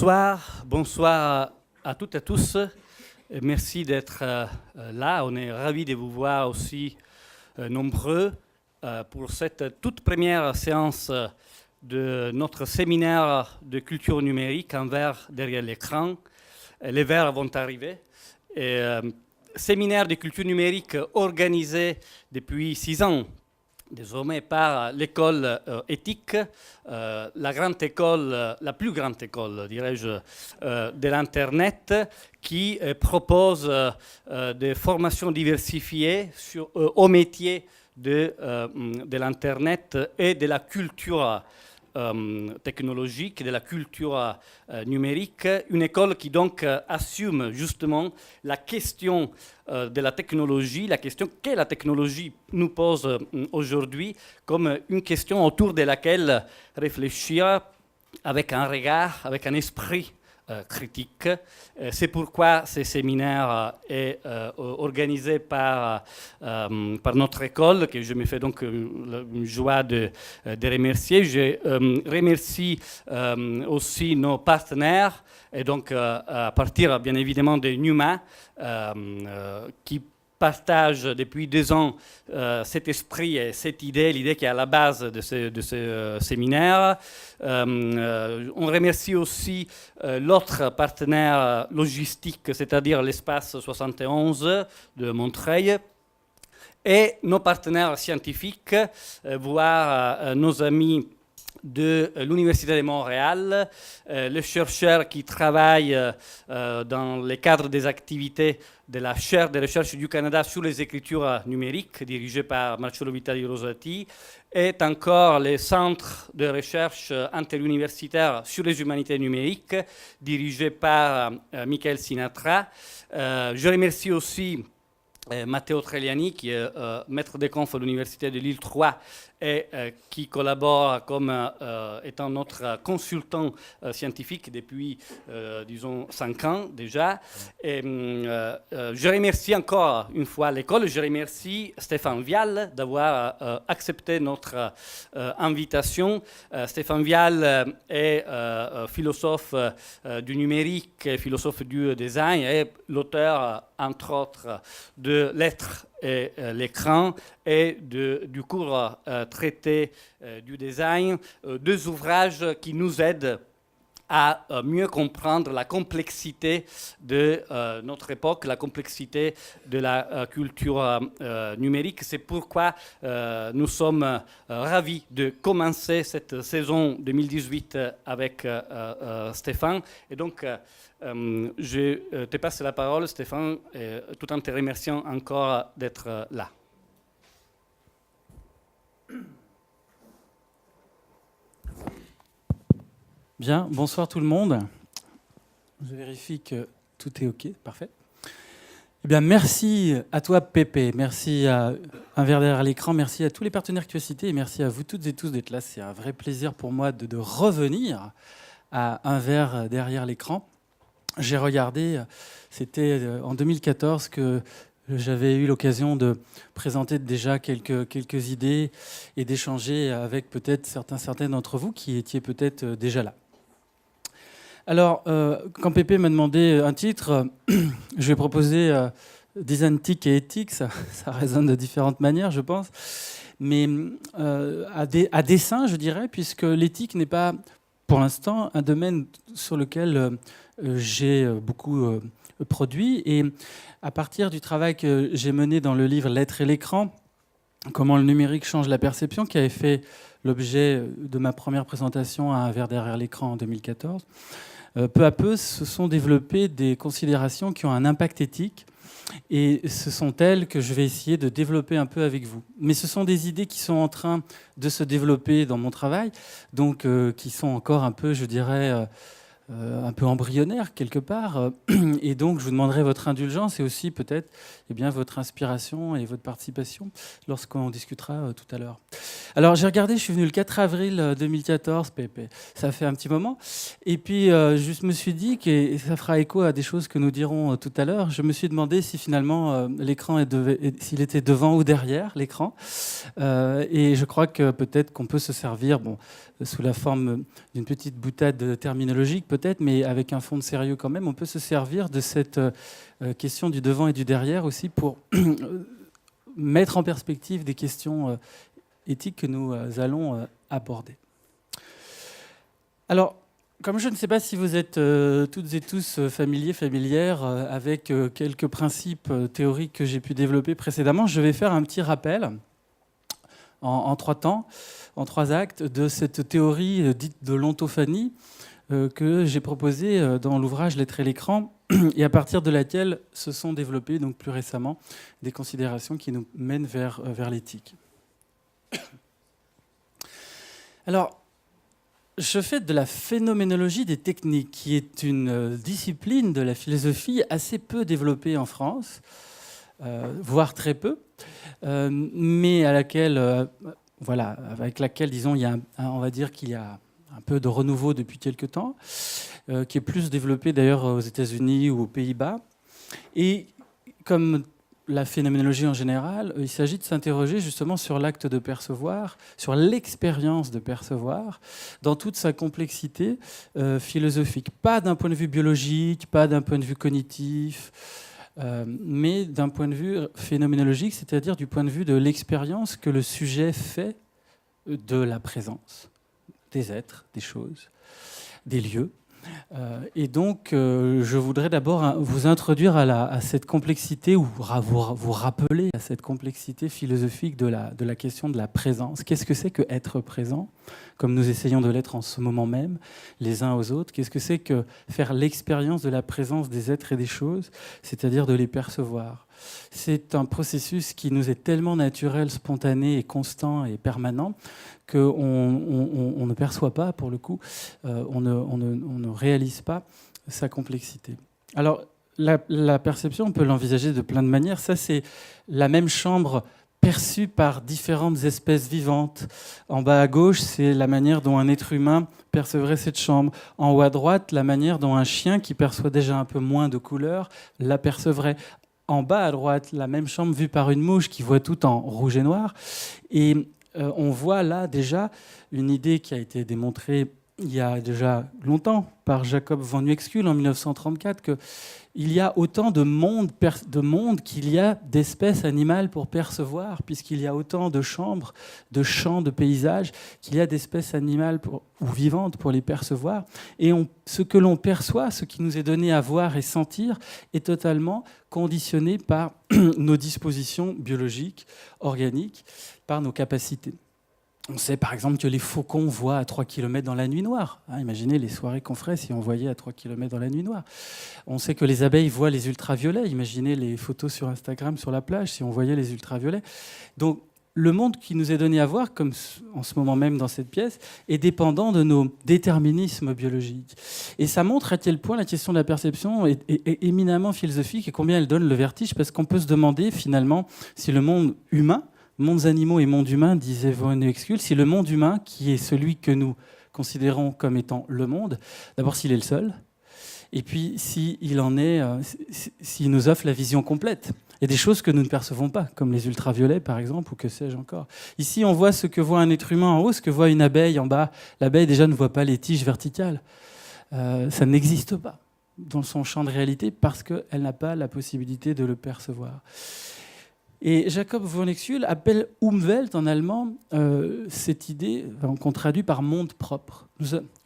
Bonsoir à toutes et à tous. Merci d'être là. On est ravis de vous voir aussi nombreux pour cette toute première séance de notre séminaire de culture numérique en verre derrière l'écran. Les verres vont arriver. Séminaire de culture numérique organisé depuis 6 ans désormais par l'école éthique, la grande école, la plus grande école, dirais-je, de l'Internet, qui propose des formations diversifiées au métier de l'Internet et de la culture technologique, de la culture numérique, une école qui donc assume justement la question de la technologie, la question que la technologie nous pose aujourd'hui, comme une question autour de laquelle réfléchir avec un regard, avec un esprit critique. C'est pourquoi ce séminaire est organisé par notre école, que je me fais donc une joie de remercier. Je remercie aussi nos partenaires, et donc à partir bien évidemment de Numa, qui partage depuis 2 ans cet esprit et cette idée, l'idée qui est à la base de ce séminaire. On remercie aussi l'autre partenaire logistique, c'est-à-dire l'Espace 71 de Montreuil, et nos partenaires scientifiques, voire nos amis de l'Université de Montréal, les chercheurs qui travaillent dans le cadre des activités de la chaire de recherche du Canada sur les écritures numériques, dirigée par Marcello Vitali Rosati, et encore les centres de recherche interuniversitaires sur les humanités numériques, dirigés par Michael Sinatra. Je remercie aussi Matteo Treliani, qui est maître de conf à l'Université de Lille 3 et qui collabore comme étant notre consultant scientifique depuis, disons, 5 ans déjà. Et, je remercie encore une fois l'école, je remercie Stéphane Vial d'avoir accepté notre invitation. Stéphane Vial est philosophe du numérique, philosophe du design et l'auteur, entre autres, de L'être et l'écran et du cours traité du design, 2 ouvrages qui nous aident à mieux comprendre la complexité de notre époque, la complexité de la culture numérique. C'est pourquoi nous sommes ravis de commencer cette saison 2018 avec Stéphane. Et donc, je te passe la parole, Stéphane, tout en te remerciant encore d'être là. Bien, bonsoir tout le monde. Je vérifie que tout est OK, parfait. Eh bien, merci à toi, Pépé. Merci à Un verre derrière l'écran. Merci à tous les partenaires que tu as cités. Et merci à vous toutes et tous d'être là. C'est un vrai plaisir pour moi de revenir à Un verre derrière l'écran. J'ai regardé, c'était en 2014 que j'avais eu l'occasion de présenter déjà quelques idées et d'échanger avec peut-être certains d'entre vous qui étiez peut-être déjà là. Alors, quand Pépé m'a demandé un titre, je vais proposer Design Tech et éthique, ça résonne de différentes manières, je pense, mais à dessein, je dirais, puisque l'éthique n'est pas, pour l'instant, un domaine sur lequel j'ai beaucoup produit. Et à partir du travail que j'ai mené dans le livre L'être et l'écran, comment le numérique change la perception, qui avait fait l'objet de ma première présentation à Un verre derrière l'écran en 2014, peu à peu se sont développées des considérations qui ont un impact éthique. Et ce sont elles que je vais essayer de développer un peu avec vous. Mais ce sont des idées qui sont en train de se développer dans mon travail, donc qui sont encore un peu, je dirais, un peu embryonnaire quelque part, et donc je vous demanderai votre indulgence et aussi peut-être votre inspiration et votre participation lorsqu'on discutera tout à l'heure. Alors j'ai regardé, je suis venu le 4 avril 2014, Pépé, ça fait un petit moment, et puis je me suis dit, et ça fera écho à des choses que nous dirons tout à l'heure, je me suis demandé si finalement l'écran s'il était devant ou derrière l'écran, et je crois que peut-être qu'on peut se servir, sous la forme d'une petite boutade terminologique, peut-être, mais avec un fond de sérieux quand même, on peut se servir de cette question du devant et du derrière aussi pour mettre en perspective des questions éthiques que nous allons aborder. Alors, comme je ne sais pas si vous êtes toutes et tous familières avec quelques principes théoriques que j'ai pu développer précédemment, je vais faire un petit rappel en 3 temps, en 3 actes, de cette théorie dite de l'ontophanie que j'ai proposée dans l'ouvrage L'être et l'écran, et à partir de laquelle se sont développées donc, plus récemment des considérations qui nous mènent vers l'éthique. Alors, je fais de la phénoménologie des techniques, qui est une discipline de la philosophie assez peu développée en France, voire très peu, mais à laquelle, voilà, avec laquelle, disons, il y a on va dire qu'il y a un peu de renouveau depuis quelque temps, qui est plus développée d'ailleurs aux États-Unis ou aux Pays-Bas. Et comme la phénoménologie en général, il s'agit de s'interroger justement sur l'acte de percevoir, sur l'expérience de percevoir, dans toute sa complexité philosophique. Pas d'un point de vue biologique, pas d'un point de vue cognitif, mais d'un point de vue phénoménologique, c'est-à-dire du point de vue de l'expérience que le sujet fait de la présence des êtres, des choses, des lieux. Et donc, je voudrais d'abord vous introduire à cette complexité, ou vous rappeler à cette complexité philosophique de la question de la présence. Qu'est-ce que c'est que être présent, comme nous essayons de l'être en ce moment même, les uns aux autres? Qu'est-ce que c'est que faire l'expérience de la présence des êtres et des choses, c'est-à-dire de les percevoir? C'est un processus qui nous est tellement naturel, spontané et constant et permanent qu'on ne perçoit pas, pour le coup, on ne réalise pas sa complexité. Alors, la perception, on peut l'envisager de plein de manières. Ça, c'est la même chambre perçue par différentes espèces vivantes. En bas à gauche, c'est la manière dont un être humain percevrait cette chambre. En haut à droite, la manière dont un chien, qui perçoit déjà un peu moins de couleurs, l'apercevrait. En bas à droite, la même chambre vue par une mouche qui voit tout en rouge et noir. Et on voit là déjà une idée qui a été démontrée il y a déjà longtemps par Jacob von Uexküll en 1934, qu'il y a autant de mondes qu'il y a d'espèces animales pour percevoir, puisqu'il y a autant de chambres, de champs, de paysages, qu'il y a d'espèces animales ou vivantes pour les percevoir. Et ce que l'on perçoit, ce qui nous est donné à voir et sentir, est totalement conditionné par nos dispositions biologiques, organiques, par nos capacités. On sait par exemple que les faucons voient à 3 km dans la nuit noire. Imaginez les soirées qu'on ferait si on voyait à 3 km dans la nuit noire. On sait que les abeilles voient les ultraviolets. Imaginez les photos sur Instagram sur la plage si on voyait les ultraviolets. Donc le monde qui nous est donné à voir, comme en ce moment même dans cette pièce, est dépendant de nos déterminismes biologiques. Et ça montre à quel point la question de la perception est éminemment philosophique et combien elle donne le vertige, parce qu'on peut se demander finalement si le monde humain, mondes animaux et monde humain, disait von Uexküll, si le monde humain, qui est celui que nous considérons comme étant le monde, d'abord s'il est le seul, et puis s'il nous offre la vision complète. Il y a des choses que nous ne percevons pas, comme les ultraviolets par exemple, ou que sais-je encore. Ici, on voit ce que voit un être humain en haut, ce que voit une abeille en bas. L'abeille déjà ne voit pas les tiges verticales. Ça n'existe pas dans son champ de réalité parce qu'elle n'a pas la possibilité de le percevoir. Et Jacob von Uexküll appelle Umwelt en allemand cette idée qu'on traduit par monde propre.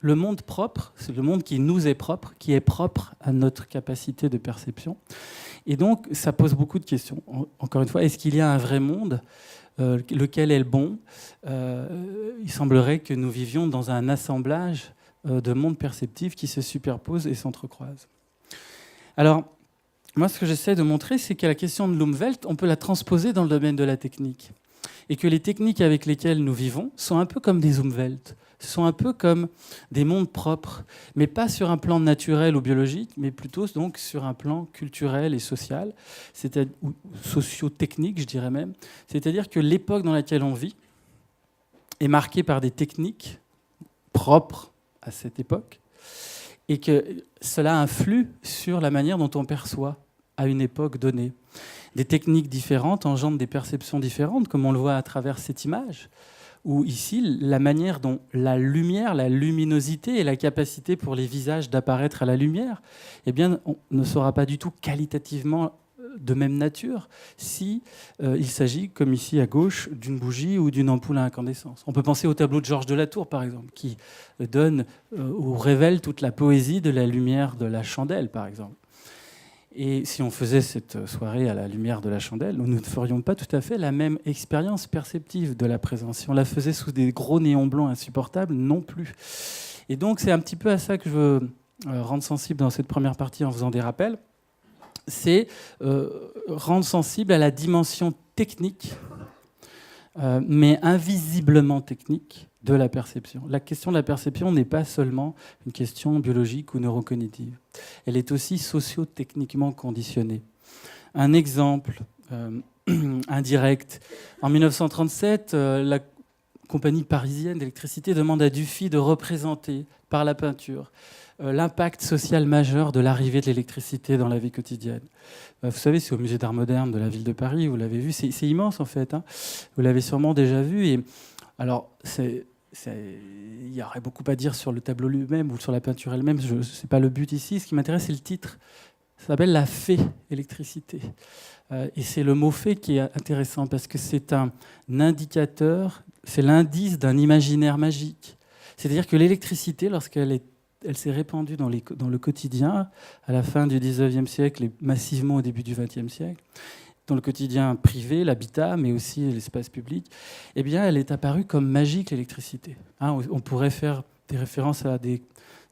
Le monde propre, c'est le monde qui nous est propre, qui est propre à notre capacité de perception. Et donc, ça pose beaucoup de questions. Encore une fois, est-ce qu'il y a un vrai monde ? Lequel est le bon ? Il semblerait que nous vivions dans un assemblage de mondes perceptifs qui se superposent et s'entrecroisent. Alors, moi, ce que j'essaie de montrer, c'est que la question de l'Umwelt, on peut la transposer dans le domaine de la technique. Et que les techniques avec lesquelles nous vivons sont un peu comme des Umwelt. Ce sont un peu comme des mondes propres, mais pas sur un plan naturel ou biologique, mais plutôt donc sur un plan culturel et social, ou socio-technique, je dirais même. C'est-à-dire que l'époque dans laquelle on vit est marquée par des techniques propres à cette époque, et que cela influe sur la manière dont on perçoit à une époque donnée. Des techniques différentes engendrent des perceptions différentes, comme on le voit à travers cette image, ou ici, la manière dont la lumière, la luminosité et la capacité pour les visages d'apparaître à la lumière, eh bien, on ne sera pas du tout qualitativement de même nature si il s'agit, comme ici à gauche, d'une bougie ou d'une ampoule à incandescence. On peut penser au tableau de Georges de la Tour, par exemple, qui donne ou révèle toute la poésie de la lumière de la chandelle, par exemple. Et si on faisait cette soirée à la lumière de la chandelle, nous ne ferions pas tout à fait la même expérience perceptive de la présence. Si on la faisait sous des gros néons blancs insupportables, non plus. Et donc c'est un petit peu à ça que je veux rendre sensible dans cette première partie en faisant des rappels. C'est rendre sensible à la dimension technique, mais invisiblement technique, de la perception. La question de la perception n'est pas seulement une question biologique ou neurocognitive. Elle est aussi socio-techniquement conditionnée. Un exemple indirect. En 1937, la compagnie parisienne d'électricité demande à Dufy de représenter par la peinture l'impact social majeur de l'arrivée de l'électricité dans la vie quotidienne. Vous savez, c'est au musée d'art moderne de la ville de Paris, vous l'avez vu, c'est immense en fait. Hein. Vous l'avez sûrement déjà vu. Et alors, il y aurait beaucoup à dire sur le tableau lui-même ou sur la peinture elle-même. Ce n'est pas le but ici. Ce qui m'intéresse, c'est le titre. Ça s'appelle La Fée électricité. Et c'est le mot fée qui est intéressant parce que c'est un indicateur, c'est l'indice d'un imaginaire magique. C'est-à-dire que l'électricité, lorsqu'elle s'est répandue dans le quotidien, à la fin du 19e siècle et massivement au début du 20e siècle, dans le quotidien privé, l'habitat, mais aussi l'espace public, eh bien, elle est apparue comme magique, l'électricité. Hein, on pourrait faire des références à des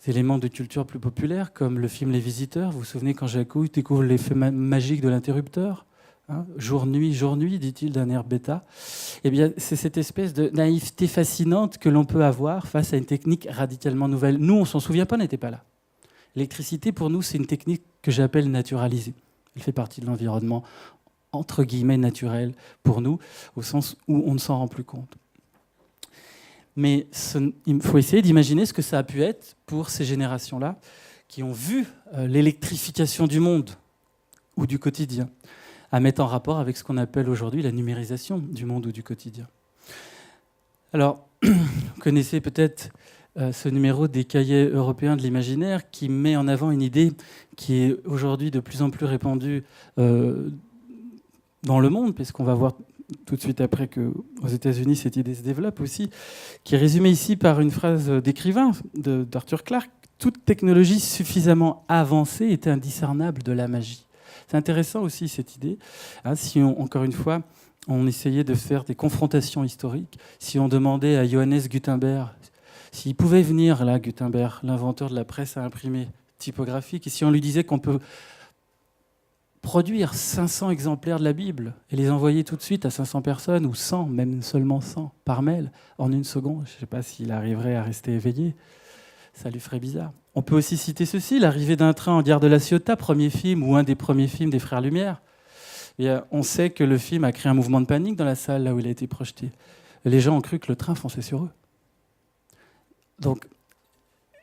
éléments de culture plus populaires, comme le film Les Visiteurs. Vous vous souvenez quand Jacouille découvre l'effet magique de l'interrupteur, hein, jour-nuit, dit-il d'un air bêta. Eh bien, c'est cette espèce de naïveté fascinante que l'on peut avoir face à une technique radicalement nouvelle. Nous, on ne s'en souvient pas, on n'était pas là. L'électricité, pour nous, c'est une technique que j'appelle naturalisée. Elle fait partie de l'environnement entre guillemets naturel pour nous, au sens où on ne s'en rend plus compte. Mais il faut essayer d'imaginer ce que ça a pu être pour ces générations-là qui ont vu l'électrification du monde ou du quotidien, à mettre en rapport avec ce qu'on appelle aujourd'hui la numérisation du monde ou du quotidien. Alors, vous connaissez peut-être ce numéro des cahiers européens de l'imaginaire qui met en avant une idée qui est aujourd'hui de plus en plus répandue dans le monde, puisqu'on va voir tout de suite après qu'aux États-Unis, cette idée se développe aussi, qui est résumée ici par une phrase d'écrivain d'Arthur Clarke. Toute technologie suffisamment avancée est indiscernable de la magie. C'est intéressant aussi cette idée. Hein, si encore une fois, on essayait de faire des confrontations historiques, si on demandait à Johannes Gutenberg s'il pouvait venir, là, Gutenberg, l'inventeur de la presse à imprimer typographique, et si on lui disait qu'on peut produire 500 exemplaires de la Bible et les envoyer tout de suite à 500 personnes, ou 100, même seulement 100, par mail, en une seconde. Je ne sais pas s'il arriverait à rester éveillé. Ça lui ferait bizarre. On peut aussi citer ceci, l'arrivée d'un train en gare de la Ciotat, premier film, ou un des premiers films des Frères Lumière. Et on sait que le film a créé un mouvement de panique dans la salle là où il a été projeté. Les gens ont cru que le train fonçait sur eux. Donc,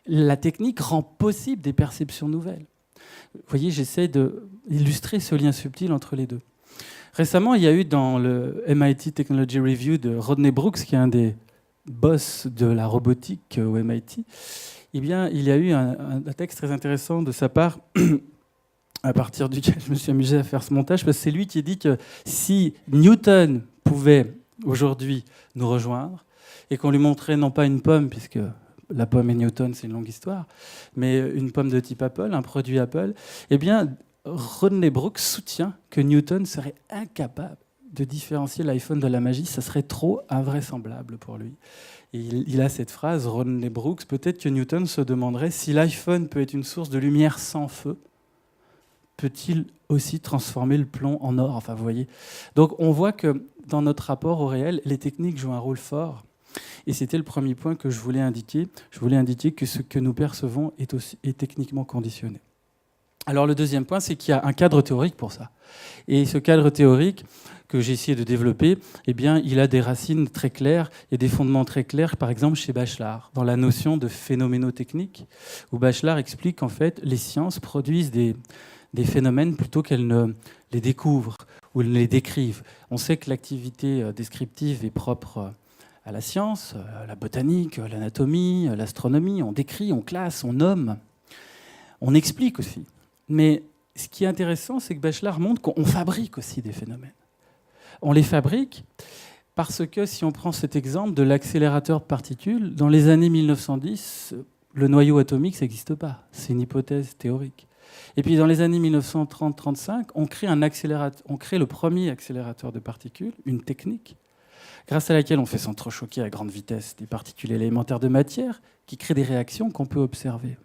la technique rend possible des perceptions nouvelles. Vous voyez, j'essaie d'illustrer ce lien subtil entre les deux. Récemment, il y a eu dans le MIT Technology Review de Rodney Brooks, qui est un des boss de la robotique au MIT, eh bien, il y a eu un texte très intéressant de sa part, à partir duquel je me suis amusé à faire ce montage, parce que c'est lui qui dit que si Newton pouvait aujourd'hui nous rejoindre, et qu'on lui montrait non pas une pomme, puisque la pomme et Newton, c'est une longue histoire, mais une pomme de type Apple, un produit Apple, eh bien, Rodney Brooks soutient que Newton serait incapable de différencier l'iPhone de la magie. Ça serait trop invraisemblable pour lui. Et il a cette phrase, Rodney Brooks, peut-être que Newton se demanderait si l'iPhone peut être une source de lumière sans feu, peut-il aussi transformer le plomb en or? Enfin, vous voyez. Donc, on voit que dans notre rapport au réel, les techniques jouent un rôle fort. Et c'était le premier point que je voulais indiquer. Je voulais indiquer que ce que nous percevons est techniquement conditionné. Alors le deuxième point, c'est qu'il y a un cadre théorique pour ça. Et ce cadre théorique que j'ai essayé de développer, eh bien, il a des racines très claires et des fondements très clairs, par exemple chez Bachelard, dans la notion de phénoménotechnique, où Bachelard explique qu'en fait, les sciences produisent des phénomènes plutôt qu'elles ne les découvrent ou ne les décrivent. On sait que l'activité descriptive est propre à la science, à la botanique, à l'anatomie, à l'astronomie. On décrit, on classe, on nomme, on explique aussi. Mais ce qui est intéressant, c'est que Bachelard montre qu'on fabrique aussi des phénomènes. On les fabrique parce que si on prend cet exemple de l'accélérateur de particules, dans les années 1910, le noyau atomique, ça n'existe pas. C'est une hypothèse théorique. Et puis dans les années 1930-35, on crée le premier accélérateur de particules, une technique, grâce à laquelle on fait s'entrechoquer à grande vitesse des particules élémentaires de matière qui créent des réactions qu'on peut observer.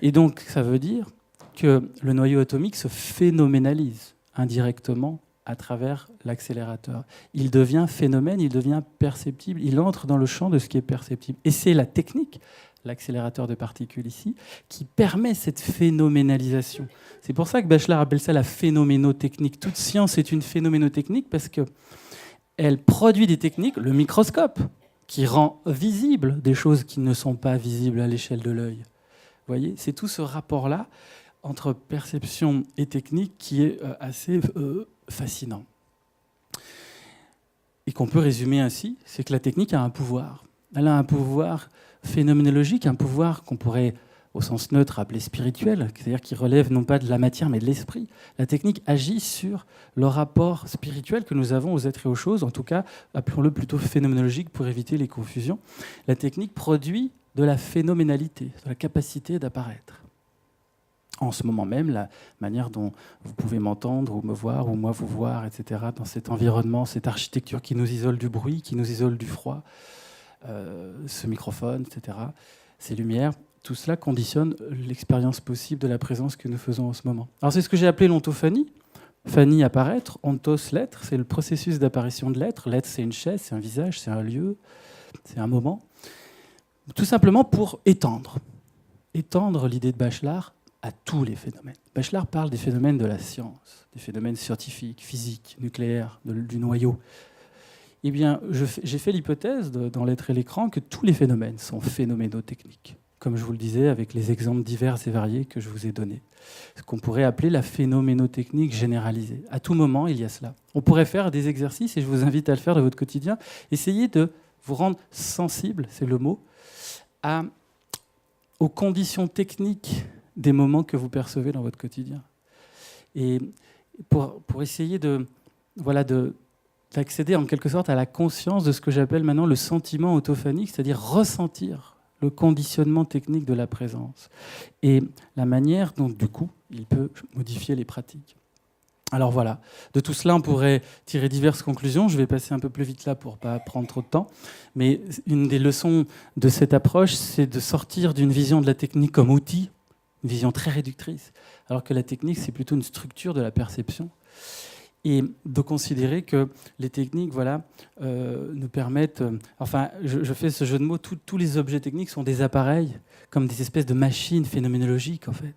Et donc ça veut dire que le noyau atomique se phénoménalise indirectement à travers l'accélérateur. Il devient phénomène, il devient perceptible, il entre dans le champ de ce qui est perceptible. Et c'est la technique, l'accélérateur de particules ici, qui permet cette phénoménalisation. C'est pour ça que Bachelard appelle ça la phénoménotechnique. Toute science est une phénoménotechnique parce qu'elle produit des techniques, le microscope, qui rend visible des choses qui ne sont pas visibles à l'échelle de l'œil. Vous voyez, c'est tout ce rapport-là entre perception et technique qui est assez fascinant. Et qu'on peut résumer ainsi, c'est que la technique a un pouvoir. Elle a un pouvoir phénoménologique, un pouvoir qu'on pourrait, au sens neutre, appeler spirituel, c'est-à-dire qui relève non pas de la matière, mais de l'esprit. La technique agit sur le rapport spirituel que nous avons aux êtres et aux choses, en tout cas, appelons-le plutôt phénoménologique pour éviter les confusions. La technique produit de la phénoménalité, de la capacité d'apparaître. En ce moment même, la manière dont vous pouvez m'entendre ou me voir ou moi vous voir, etc., dans cet environnement, cette architecture qui nous isole du bruit, qui nous isole du froid, ce microphone, etc., ces lumières, tout cela conditionne l'expérience possible de la présence que nous faisons en ce moment. Alors c'est ce que j'ai appelé l'ontophanie. Phanie, apparaître, ontos, l'être, c'est le processus d'apparition de l'être. L'être, c'est une chaise, c'est un visage, c'est un lieu, c'est un moment. Tout simplement pour étendre l'idée de Bachelard à tous les phénomènes. Bachelard parle des phénomènes de la science, des phénomènes scientifiques, physiques, nucléaires, du noyau. Eh bien, j'ai fait l'hypothèse dans l'être et l'écran que tous les phénomènes sont phénoménotechniques, comme je vous le disais avec les exemples divers et variés que je vous ai donnés. Ce qu'on pourrait appeler la phénoménotechnique généralisée. À tout moment, il y a cela. On pourrait faire des exercices, et je vous invite à le faire dans votre quotidien. Essayez de vous rendre sensible, c'est le mot, aux conditions techniques des moments que vous percevez dans votre quotidien. Et pour essayer d'accéder en quelque sorte à la conscience de ce que j'appelle maintenant le sentiment autophanique, c'est-à-dire ressentir le conditionnement technique de la présence et la manière dont, du coup, il peut modifier les pratiques. Alors voilà, de tout cela, on pourrait tirer diverses conclusions. Je vais passer un peu plus vite là pour ne pas prendre trop de temps. Mais une des leçons de cette approche, c'est de sortir d'une vision de la technique comme outil, une vision très réductrice, alors que la technique, c'est plutôt une structure de la perception. Et de considérer que les techniques nous permettent... je fais ce jeu de mots, tous les objets techniques sont des appareils, comme des espèces de machines phénoménologiques, en fait,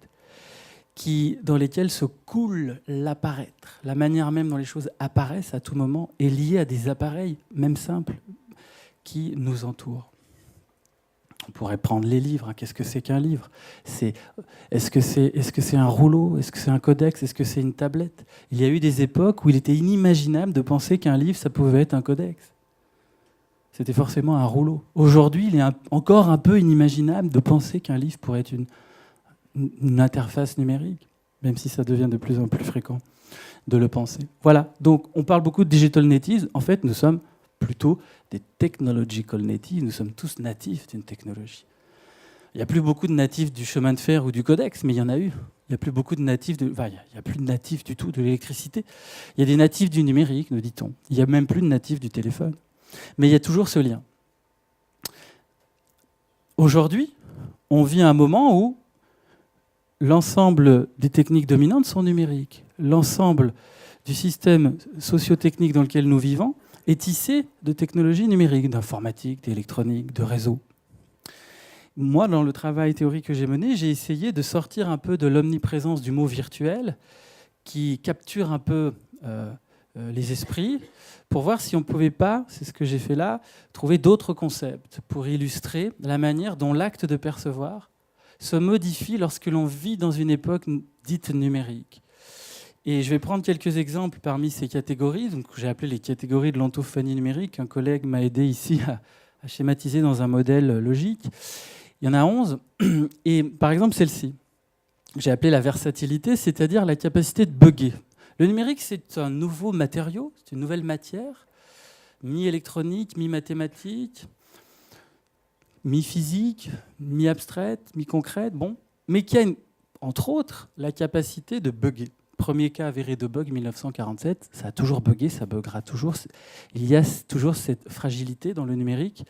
dans lesquelles se coule l'apparaître. La manière même dont les choses apparaissent à tout moment est liée à des appareils, même simples, qui nous entourent. On pourrait prendre les livres. Qu'est-ce que c'est qu'un livre ? Est-ce que c'est un rouleau ? Est-ce que c'est un codex ? Est-ce que c'est une tablette ? Il y a eu des époques où il était inimaginable de penser qu'un livre, ça pouvait être un codex. C'était forcément un rouleau. Aujourd'hui, il est encore un peu inimaginable de penser qu'un livre pourrait être une interface numérique, même si ça devient de plus en plus fréquent de le penser. Voilà, donc on parle beaucoup de digital natives. En fait, nous sommes plutôt des technological natives. Nous sommes tous natifs d'une technologie. Il n'y a plus beaucoup de natifs du chemin de fer ou du codex, mais il y en a eu. Il n'y a plus beaucoup de natifs il n'y a plus de natifs du tout de l'électricité. Il y a des natifs du numérique, nous dit-on. Il n'y a même plus de natifs du téléphone. Mais il y a toujours ce lien. Aujourd'hui, on vit un moment où l'ensemble des techniques dominantes sont numériques. L'ensemble du système socio-technique dans lequel nous vivons est tissé de technologies numériques, d'informatique, d'électronique, de réseau. Moi, dans le travail théorique que j'ai mené, j'ai essayé de sortir un peu de l'omniprésence du mot virtuel qui capture un peu les esprits pour voir si on ne pouvait pas, c'est ce que j'ai fait là, trouver d'autres concepts pour illustrer la manière dont l'acte de percevoir se modifie lorsque l'on vit dans une époque dite numérique. Et je vais prendre quelques exemples parmi ces catégories. Donc, j'ai appelé les catégories de l'ontophonie numérique. Un collègue m'a aidé ici à schématiser dans un modèle logique. Il y en a 11. Et par exemple, celle-ci, j'ai appelé la versatilité, c'est-à-dire la capacité de bugger. Le numérique, c'est un nouveau matériau, c'est une nouvelle matière, mi-électronique, mi-mathématique, mi-physique, mi-abstraite, mi-concrète, bon, mais qui a, entre autres, la capacité de bugger. Premier cas avéré de bug, 1947, ça a toujours bugué, ça buggera toujours. Il y a toujours cette fragilité dans le numérique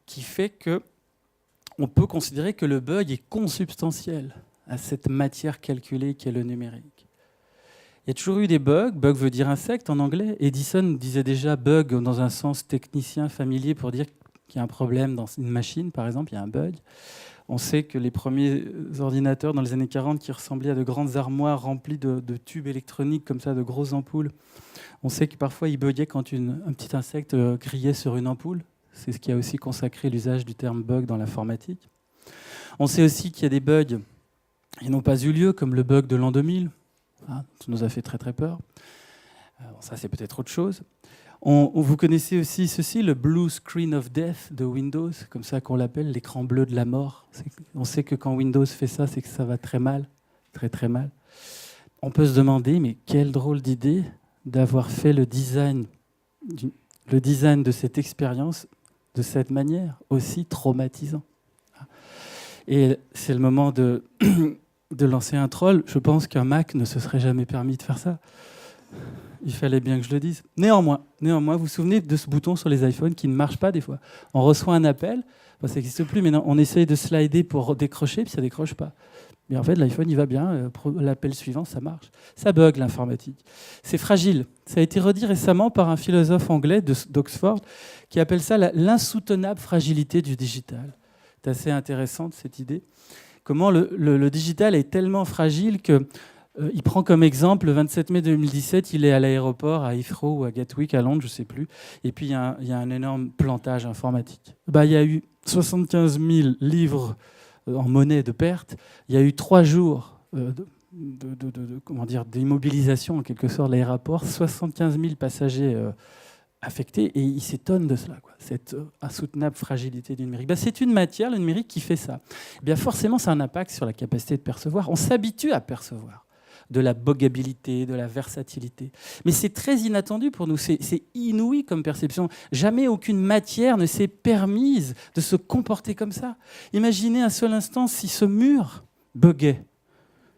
qui fait que on peut considérer que le bug est consubstantiel à cette matière calculée qu'est le numérique. Il y a toujours eu des bugs. Bug veut dire insecte en anglais. Edison disait déjà bug dans un sens technicien familier pour dire qu'il y a un problème dans une machine, par exemple, il y a un bug. On sait que les premiers ordinateurs dans les années 40 qui ressemblaient à de grandes armoires remplies de tubes électroniques, comme ça, de grosses ampoules, on sait que parfois ils buguaient quand un petit insecte grillait sur une ampoule. C'est ce qui a aussi consacré l'usage du terme bug dans l'informatique. On sait aussi qu'il y a des bugs qui n'ont pas eu lieu, comme le bug de l'an 2000. Ça nous a fait très très peur. Ça, c'est peut-être autre chose. Vous connaissez aussi ceci, le Blue Screen of Death de Windows, comme ça qu'on l'appelle, l'écran bleu de la mort. On sait que quand Windows fait ça, c'est que ça va très mal, très très mal. On peut se demander, mais quelle drôle d'idée d'avoir fait le design de cette expérience de cette manière, aussi traumatisant. Et c'est le moment de lancer un troll. Je pense qu'un Mac ne se serait jamais permis de faire ça. Il fallait bien que je le dise. Néanmoins, vous vous souvenez de ce bouton sur les iPhones qui ne marche pas des fois. On reçoit un appel, ça n'existe plus, mais non, on essaye de slider pour décrocher, puis ça ne décroche pas. Mais en fait, l'iPhone, il va bien. L'appel suivant, ça marche. Ça bug, l'informatique. C'est fragile. Ça a été redit récemment par un philosophe anglais d'Oxford qui appelle ça l'insoutenable fragilité du digital. C'est assez intéressant, cette idée. Comment le digital est tellement fragile que il prend comme exemple, le 27 mai 2017, il est à l'aéroport, à Heathrow ou à Gatwick, à Londres, je ne sais plus. Et puis, il y a un énorme plantage informatique. Il y a eu 75 000 livres en monnaie de perte. Il y a eu 3 jours d'immobilisation, en quelque sorte, de l'aéroport. 75 000 passagers affectés. Et il s'étonne de cela, cette insoutenable fragilité du numérique. C'est une matière, le numérique, qui fait ça. Forcément, ça a un impact sur la capacité de percevoir. On s'habitue à percevoir de la buggabilité, de la versatilité. Mais c'est très inattendu pour nous, c'est inouï comme perception. Jamais aucune matière ne s'est permise de se comporter comme ça. Imaginez un seul instant si ce mur buguait.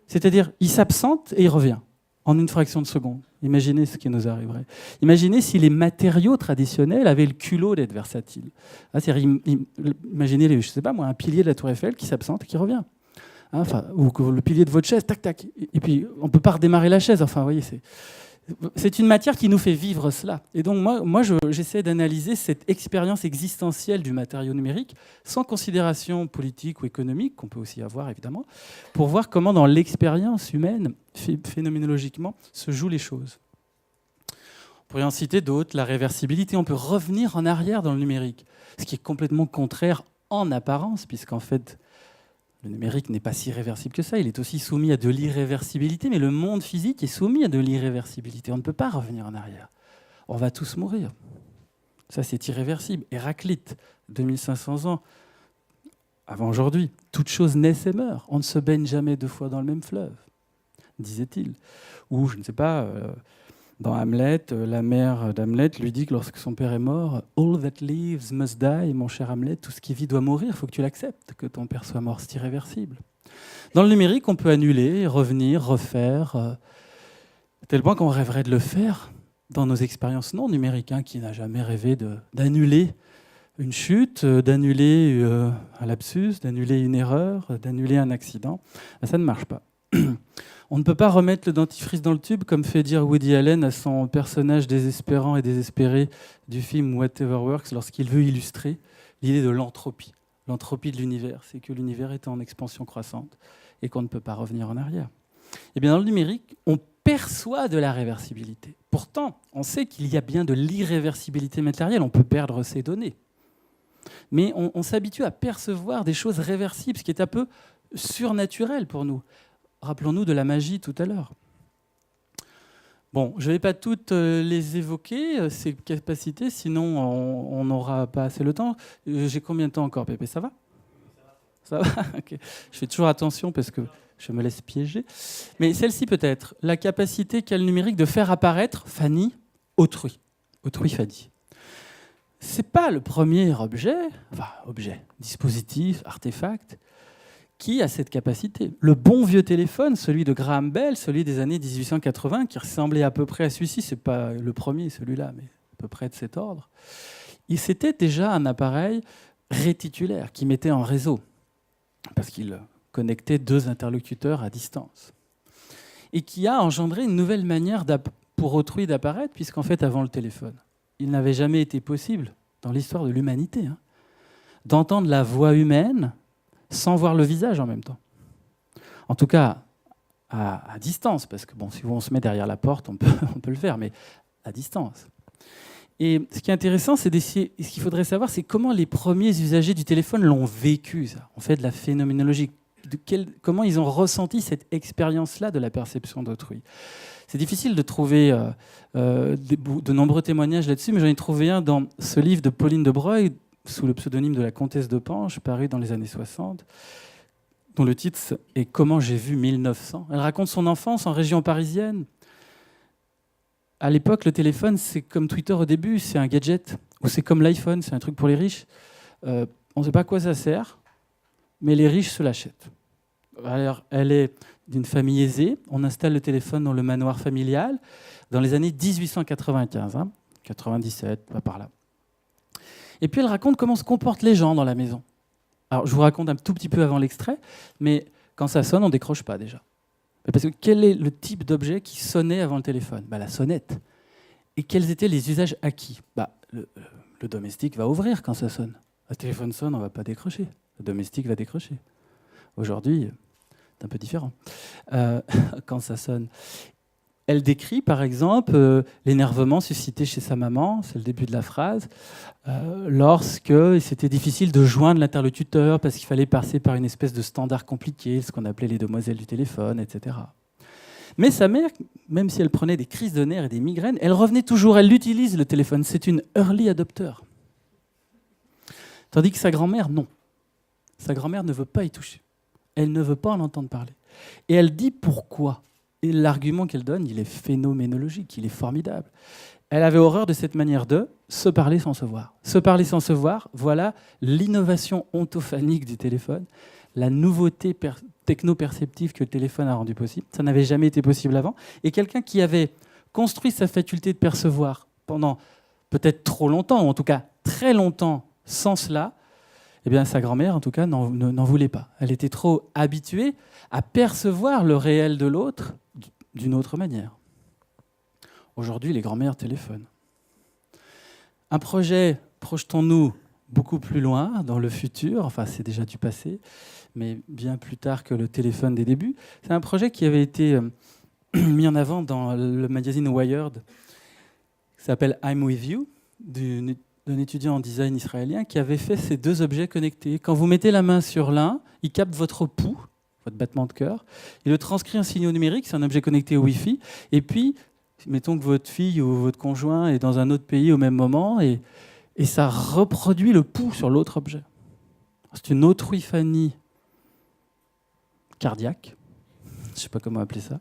C'est-à-dire, il s'absente et il revient en une fraction de seconde. Imaginez ce qui nous arriverait. Imaginez si les matériaux traditionnels avaient le culot d'être versatiles. Imaginez, je ne sais pas moi, un pilier de la Tour Eiffel qui s'absente et qui revient. Ou le pilier de votre chaise, tac, tac. Et puis, on ne peut pas redémarrer la chaise. Vous voyez, c'est une matière qui nous fait vivre cela. Et donc, moi j'essaie d'analyser cette expérience existentielle du matériau numérique, sans considération politique ou économique, qu'on peut aussi avoir, évidemment, pour voir comment, dans l'expérience humaine, phénoménologiquement, se jouent les choses. On pourrait en citer d'autres, la réversibilité. On peut revenir en arrière dans le numérique, ce qui est complètement contraire en apparence, puisqu'en fait, le numérique n'est pas si réversible que ça. Il est aussi soumis à de l'irréversibilité, mais le monde physique est soumis à de l'irréversibilité. On ne peut pas revenir en arrière. On va tous mourir. Ça, c'est irréversible. Héraclite, 2500 ans avant aujourd'hui. Toute chose naît et meurt. On ne se baigne jamais 2 fois dans le même fleuve, disait-il. Ou, je ne sais pas, dans Hamlet, la mère d'Hamlet lui dit que lorsque son père est mort, « All that lives must die », mon cher Hamlet, tout ce qui vit doit mourir, il faut que tu l'acceptes, que ton père soit mort, c'est irréversible. Dans le numérique, on peut annuler, revenir, refaire, à tel point qu'on rêverait de le faire dans nos expériences non numériques. Qui n'a jamais rêvé d'annuler une chute, d'annuler un lapsus, d'annuler une erreur, d'annuler un accident? Ça ne marche pas. On ne peut pas remettre le dentifrice dans le tube, comme fait dire Woody Allen à son personnage désespérant et désespéré du film Whatever Works, lorsqu'il veut illustrer l'idée de l'entropie. L'entropie de l'univers, c'est que l'univers est en expansion croissante et qu'on ne peut pas revenir en arrière. Et bien dans le numérique, on perçoit de la réversibilité. Pourtant, on sait qu'il y a bien de l'irréversibilité matérielle, on peut perdre ses données. Mais on s'habitue à percevoir des choses réversibles, ce qui est un peu surnaturel pour nous. rappelons-nous de la magie tout à l'heure. Bon, je ne vais pas toutes les évoquer, ces capacités, sinon on n'aura pas assez le temps. J'ai combien de temps encore, Pépé? Ça va? Ça va. Okay. Je fais toujours attention parce que je me laisse piéger. Mais celle-ci peut-être, la capacité qu'a le numérique de faire apparaître Fanny autrui. Autrui Fanny. Ce n'est pas le premier objet, dispositif, artefact, qui a cette capacité. Le bon vieux téléphone, celui de Graham Bell, celui des années 1880, qui ressemblait à peu près à celui-ci, ce n'est pas le premier celui-là, mais à peu près de cet ordre, c'était déjà un appareil réticulaire qui mettait en réseau, parce qu'il connectait deux interlocuteurs à distance, et qui a engendré une nouvelle manière pour autrui d'apparaître, puisqu'en fait, avant le téléphone, il n'avait jamais été possible, dans l'histoire de l'humanité, d'entendre la voix humaine sans voir le visage en même temps. En tout cas, à distance, parce que bon, si on se met derrière la porte, on peut le faire, mais à distance. Et ce qui est intéressant, c'est d'essayer, ce qu'il faudrait savoir, c'est comment les premiers usagers du téléphone l'ont vécu, ça. On fait de la phénoménologie. Comment ils ont ressenti cette expérience-là de la perception d'autrui. C'est difficile de trouver de nombreux témoignages là-dessus, mais j'en ai trouvé un dans ce livre de Pauline de Broglie, sous le pseudonyme de la comtesse de Panche, paru dans les années 60, dont le titre est « Comment j'ai vu 1900 ». Elle raconte son enfance en région parisienne. À l'époque, le téléphone, c'est comme Twitter au début, c'est un gadget, ou c'est comme l'iPhone, c'est un truc pour les riches. On ne sait pas à quoi ça sert, mais les riches se l'achètent. Alors, elle est d'une famille aisée, on installe le téléphone dans le manoir familial dans les années 1895, 97, pas par là. Et puis elle raconte comment se comportent les gens dans la maison. Alors je vous raconte un tout petit peu avant l'extrait, mais quand ça sonne, on ne décroche pas déjà. Parce que quel est le type d'objet qui sonnait avant le téléphone? La sonnette. Et quels étaient les usages acquis? Le domestique va ouvrir quand ça sonne. Le téléphone sonne, on ne va pas décrocher. Le domestique va décrocher. Aujourd'hui, c'est un peu différent quand ça sonne. Elle décrit, par exemple, l'énervement suscité chez sa maman, c'est le début de la phrase, lorsque c'était difficile de joindre l'interlocuteur parce qu'il fallait passer par une espèce de standard compliqué, ce qu'on appelait les demoiselles du téléphone, etc. Mais sa mère, même si elle prenait des crises de nerfs et des migraines, elle revenait toujours, elle utilise le téléphone. C'est une early adopter. Tandis que sa grand-mère, non. Sa grand-mère ne veut pas y toucher. Elle ne veut pas en entendre parler. Et elle dit pourquoi. Et l'argument qu'elle donne, il est phénoménologique, il est formidable. Elle avait horreur de cette manière de se parler sans se voir. Se parler sans se voir, voilà l'innovation ontophonique du téléphone, la nouveauté techno-perceptive que le téléphone a rendue possible. Ça n'avait jamais été possible avant. Et quelqu'un qui avait construit sa faculté de percevoir pendant peut-être trop longtemps, ou en tout cas très longtemps sans cela, eh bien, sa grand-mère, en tout cas, n'en voulait pas. Elle était trop habituée à percevoir le réel de l'autre d'une autre manière. Aujourd'hui, les grand-mères téléphonent. Un projet, projetons-nous beaucoup plus loin, dans le futur, enfin c'est déjà du passé, mais bien plus tard que le téléphone des débuts. C'est un projet qui avait été mis en avant dans le magazine Wired, qui s'appelle I'm With You, d'un étudiant en design israélien qui avait fait ces deux objets connectés. Quand vous mettez la main sur l'un, il capte votre pouls, votre battement de cœur, il le transcrit en signaux numériques, c'est un objet connecté au Wi-Fi, et puis, mettons que votre fille ou votre conjoint est dans un autre pays au même moment, et ça reproduit le pouls sur l'autre objet. C'est une autrui-phanie cardiaque, je ne sais pas comment appeler ça.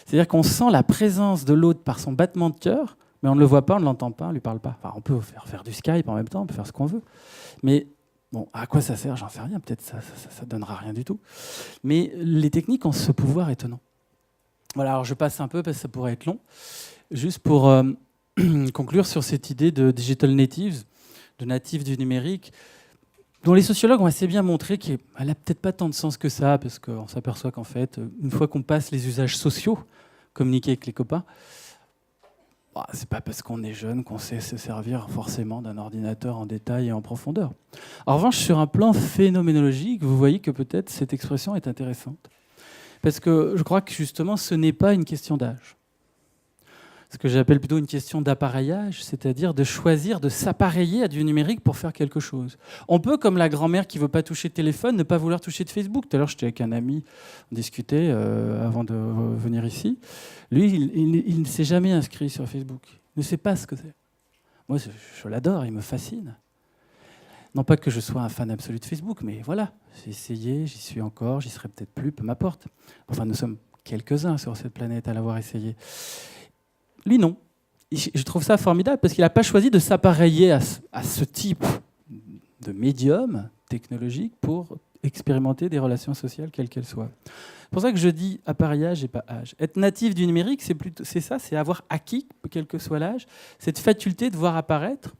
C'est-à-dire qu'on sent la présence de l'autre par son battement de cœur, mais on ne le voit pas, on ne l'entend pas, on ne lui parle pas. Enfin, on peut faire du Skype en même temps, on peut faire ce qu'on veut. Mais bon, à quoi ça sert? J'en sais rien. Peut-être ça ne donnera rien du tout. Mais les techniques ont ce pouvoir étonnant. Voilà, alors je passe un peu parce que ça pourrait être long. Juste pour conclure sur cette idée de digital natives, de natifs du numérique, dont les sociologues ont assez bien montré qu'elle n'a peut-être pas tant de sens que ça, parce qu'on s'aperçoit qu'en fait, une fois qu'on passe les usages sociaux, communiquer avec les copains, c'est pas parce qu'on est jeune qu'on sait se servir forcément d'un ordinateur en détail et en profondeur. En revanche, sur un plan phénoménologique, vous voyez que peut-être cette expression est intéressante. Parce que je crois que justement, ce n'est pas une question d'âge. ce que j'appelle plutôt une question d'appareillage, c'est-à-dire de choisir de s'appareiller à du numérique pour faire quelque chose. On peut, comme la grand-mère qui ne veut pas toucher de téléphone, ne pas vouloir toucher de Facebook. Tout à l'heure, j'étais avec un ami, on discutait avant de venir ici. Lui, il ne s'est jamais inscrit sur Facebook. Il ne sait pas ce que c'est. Moi, je l'adore, il me fascine. Non pas que je sois un fan absolu de Facebook, mais voilà, j'ai essayé, j'y suis encore, j'y serai peut-être plus, peu m'importe. Enfin, nous sommes quelques-uns sur cette planète à l'avoir essayé. Lui, non. Je trouve ça formidable parce qu'il n'a pas choisi de s'appareiller à ce type de médium technologique pour expérimenter des relations sociales, quelles qu'elles soient. C'est pour ça que je dis appareillage et pas âge. Être natif du numérique, c'est ça, c'est avoir acquis, quel que soit l'âge, cette faculté de voir apparaître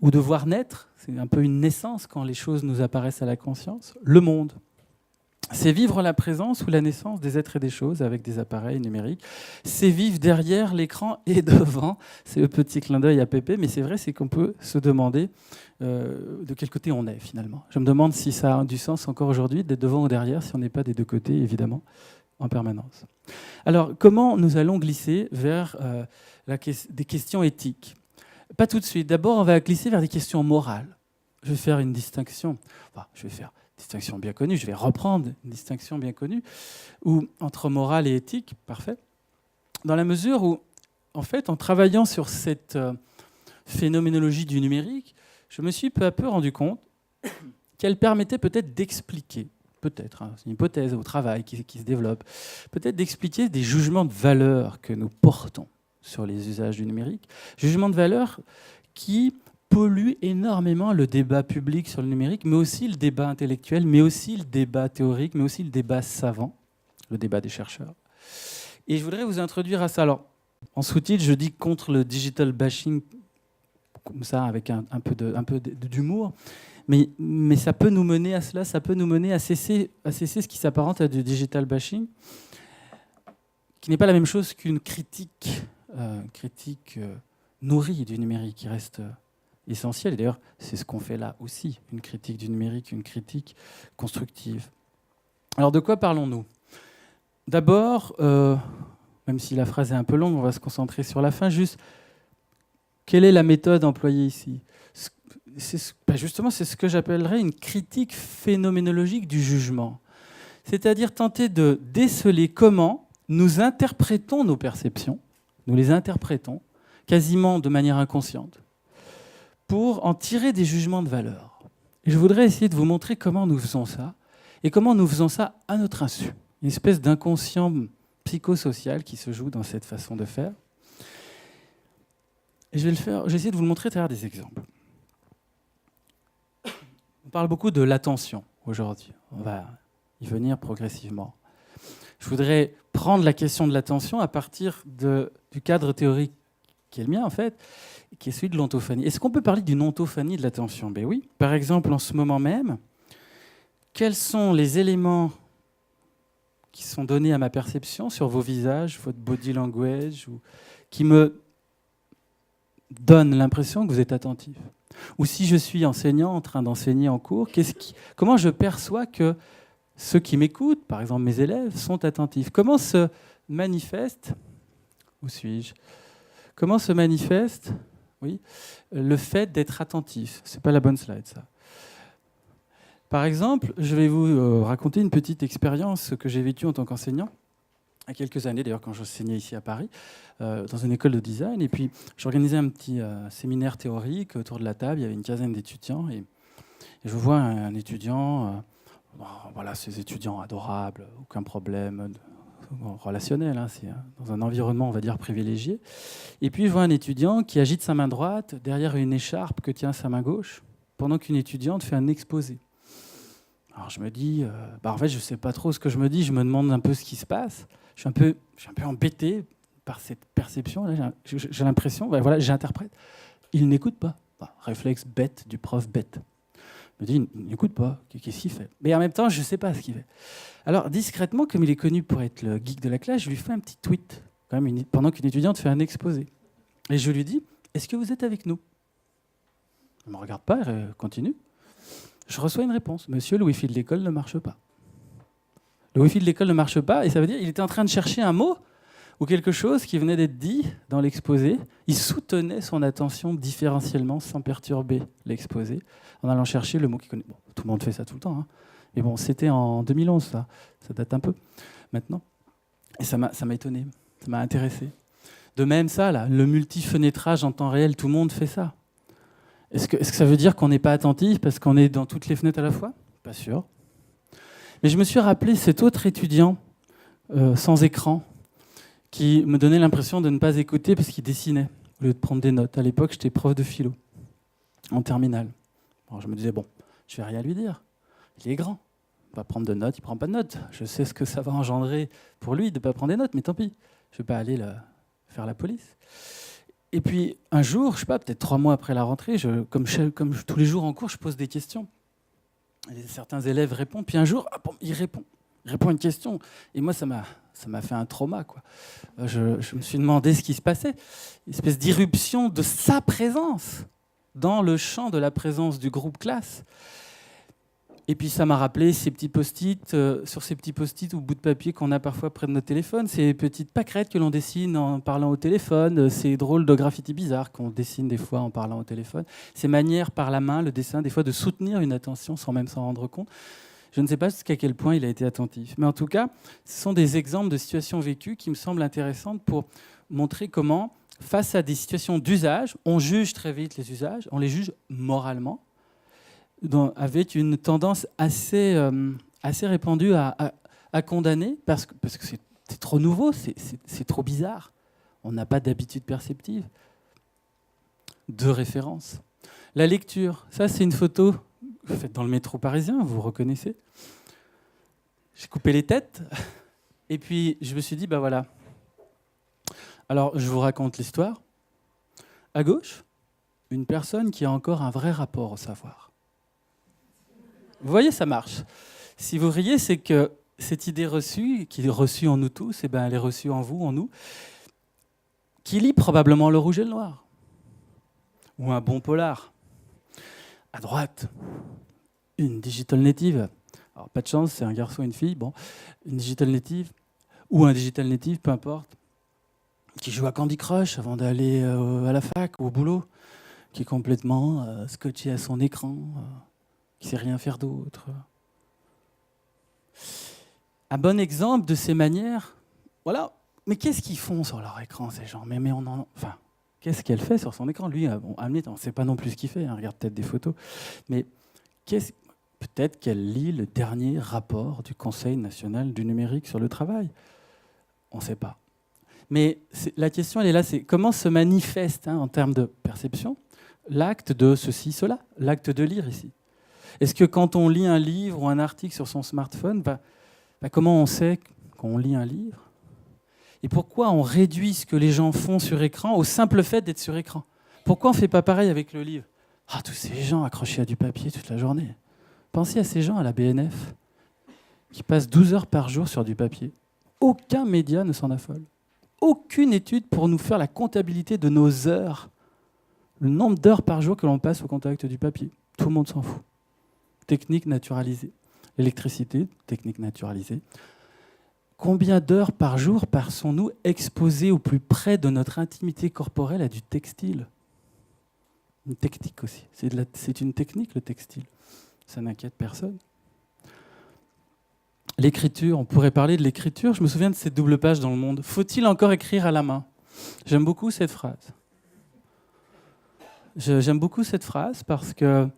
ou de voir naître, c'est un peu une naissance quand les choses nous apparaissent à la conscience, le monde. C'est vivre la présence ou la naissance des êtres et des choses avec des appareils numériques. C'est vivre derrière l'écran et devant. C'est le petit clin d'œil à Pépé, mais c'est vrai, c'est qu'on peut se demander de quel côté on est finalement. Je me demande si ça a du sens encore aujourd'hui d'être devant ou derrière, si on n'est pas des deux côtés, évidemment, en permanence. Alors, comment nous allons glisser vers des questions éthiques ? Pas tout de suite. D'abord, on va glisser vers des questions morales. Je vais faire une distinction. Distinction bien connue, je vais reprendre une distinction bien connue, entre morale et éthique, parfait, dans la mesure où, en fait, en travaillant sur cette phénoménologie du numérique, je me suis peu à peu rendu compte qu'elle permettait peut-être d'expliquer, c'est une hypothèse au travail qui se développe, peut-être d'expliquer des jugements de valeur que nous portons sur les usages du numérique, jugements de valeur qui pollue énormément le débat public sur le numérique, mais aussi le débat intellectuel, mais aussi le débat théorique, mais aussi le débat savant, le débat des chercheurs. Et je voudrais vous introduire à ça. Alors, en sous-titre, je dis contre le digital bashing, comme ça, avec un peu d'humour, mais ça peut nous mener à cela, ça peut nous mener à cesser ce qui s'apparente à du digital bashing, qui n'est pas la même chose qu'une critique nourrie du numérique, qui reste essentiel. Et d'ailleurs, c'est ce qu'on fait là aussi, une critique du numérique, une critique constructive. Alors, de quoi parlons-nous ? D'abord, même si la phrase est un peu longue, on va se concentrer sur la fin. Juste, quelle est la méthode employée ici ? Justement, c'est ce que j'appellerais une critique phénoménologique du jugement. C'est-à-dire tenter de déceler comment nous interprétons nos perceptions, nous les interprétons quasiment de manière inconsciente, pour en tirer des jugements de valeur. Et je voudrais essayer de vous montrer comment nous faisons ça, et comment nous faisons ça à notre insu. Une espèce d'inconscient psychosocial qui se joue dans cette façon de faire. Et je vais essayer de vous le montrer à travers des exemples. On parle beaucoup de l'attention aujourd'hui. On va y venir progressivement. Je voudrais prendre la question de l'attention à partir du cadre théorique qui est le mien, en fait, qui est celui de l'ontophanie. Est-ce qu'on peut parler d'une ontophanie de l'attention ? Ben oui. Par exemple, en ce moment même, quels sont les éléments qui sont donnés à ma perception sur vos visages, votre body language, qui me donnent l'impression que vous êtes attentif ? Ou si je suis enseignant en train d'enseigner en cours, comment je perçois que ceux qui m'écoutent, par exemple mes élèves, sont attentifs ? Comment se manifeste, où suis-je ? Comment se manifeste le fait d'être attentif ? Ce n'est pas la bonne slide, ça. Par exemple, je vais vous raconter une petite expérience que j'ai vécue en tant qu'enseignant, il y a quelques années, d'ailleurs, quand j'enseignais ici à Paris, dans une école de design. Et puis, j'organisais un petit séminaire théorique autour de la table. Il y avait une quinzaine d'étudiants. Et je vois un étudiant, voilà, ces étudiants adorables, aucun problème relationnel, hein, c'est dans un environnement, on va dire, privilégié. Et puis, je vois un étudiant qui agite sa main droite derrière une écharpe que tient sa main gauche, pendant qu'une étudiante fait un exposé. Alors, je me dis, en fait, je ne sais pas trop ce que je me dis, je me demande un peu ce qui se passe. Je suis un peu embêté par cette perception. Là, j'ai l'impression, j'interprète. Il n'écoute pas. Réflexe bête du prof bête. Je me dis, il n'écoute pas. Qu'est-ce qu'il fait ? Mais en même temps, je ne sais pas ce qu'il fait. Alors, discrètement, comme il est connu pour être le geek de la classe, je lui fais un petit tweet, quand même, pendant qu'une étudiante fait un exposé. Et je lui dis, est-ce que vous êtes avec nous ? Elle ne me regarde pas, elle continue. Je reçois une réponse. Monsieur, le Wi-Fi de l'école ne marche pas. Le Wi-Fi de l'école ne marche pas, et ça veut dire qu'il était en train de chercher un mot ou quelque chose qui venait d'être dit dans l'exposé, il soutenait son attention différentiellement sans perturber l'exposé, en allant chercher le mot qu'il connaît. Bon, tout le monde fait ça tout le temps, hein. Mais bon, c'était en 2011, ça date un peu maintenant. Et ça m'a étonné, ça m'a intéressé. De même, ça, là, le multi-fenêtrage en temps réel, tout le monde fait ça. Est-ce que ça veut dire qu'on n'est pas attentif parce qu'on est dans toutes les fenêtres à la fois ? Pas sûr. Mais je me suis rappelé cet autre étudiant sans écran qui me donnait l'impression de ne pas écouter parce qu'il dessinait au lieu de prendre des notes. À l'époque, j'étais prof de philo en terminale. Alors, je me disais, bon, je vais rien lui dire. Il est grand. Il va prendre de notes, il ne prend pas de notes. Je sais ce que ça va engendrer pour lui de ne pas prendre des notes, mais tant pis. Je ne vais pas aller faire la police. Et puis, un jour, je ne sais pas, peut-être 3 mois après la rentrée, comme tous les jours en cours, je pose des questions. Et certains élèves répondent, puis un jour, il répond à une question. Et moi, ça m'a fait un trauma, quoi. Je me suis demandé ce qui se passait. Une espèce d'irruption de sa présence dans le champ de la présence du groupe classe. Et puis ça m'a rappelé ces petits post-it, sur ces petits post-it ou bouts de papier qu'on a parfois près de nos téléphones, ces petites pâquerettes que l'on dessine en parlant au téléphone, ces drôles de graffitis bizarres qu'on dessine des fois en parlant au téléphone, ces manières par la main, le dessin, des fois de soutenir une attention sans même s'en rendre compte. Je ne sais pas jusqu'à quel point il a été attentif. Mais en tout cas, ce sont des exemples de situations vécues qui me semblent intéressantes pour montrer comment, face à des situations d'usage, on juge très vite les usages, on les juge moralement, avec une tendance assez répandue à condamner, parce que c'est trop nouveau, c'est trop bizarre. On n'a pas d'habitude perceptive. De référence. La lecture, ça c'est une photo faite dans le métro parisien, vous reconnaissez. J'ai coupé les têtes, et puis je me suis dit, voilà. Alors je vous raconte l'histoire. À gauche, une personne qui a encore un vrai rapport au savoir. Vous voyez, ça marche. Si vous riez, c'est que cette idée reçue, qui est reçue en nous tous, elle est reçue en vous, en nous, qui lit probablement Le Rouge et le Noir, ou un bon polar. À droite, une digital native. Alors, pas de chance, c'est un garçon et une fille. Bon, une digital native, ou un digital native, peu importe, qui joue à Candy Crush avant d'aller à la fac ou au boulot, qui est complètement scotché à son écran, qui ne sait rien faire d'autre. Un bon exemple de ces manières, voilà. Mais qu'est-ce qu'ils font sur leur écran, ces gens ? Qu'est-ce qu'elle fait sur son écran ? Lui, Hamlet, on ne sait pas non plus ce qu'il fait, regarde peut-être des photos. Mais peut-être qu'elle lit le dernier rapport du Conseil national du numérique sur le travail. On ne sait pas. Mais la question, elle est là, c'est comment se manifeste, en termes de perception, l'acte de ceci, cela, l'acte de lire ici. Est-ce que quand on lit un livre ou un article sur son smartphone, comment on sait qu'on lit un livre ? Et pourquoi on réduit ce que les gens font sur écran au simple fait d'être sur écran ? Pourquoi on ne fait pas pareil avec le livre ? Tous ces gens accrochés à du papier toute la journée. Pensez à ces gens à la BNF qui passent 12 heures par jour sur du papier. Aucun média ne s'en affole. Aucune étude pour nous faire la comptabilité de nos heures. Le nombre d'heures par jour que l'on passe au contact du papier. Tout le monde s'en fout. Technique naturalisée. L'électricité, technique naturalisée. Combien d'heures par jour passons-nous exposés au plus près de notre intimité corporelle à du textile ? Une technique aussi. C'est une technique, le textile. Ça n'inquiète personne. L'écriture, on pourrait parler de l'écriture. Je me souviens de cette double page dans Le Monde. Faut-il encore écrire à la main ? J'aime beaucoup cette phrase. J'aime beaucoup cette phrase parce que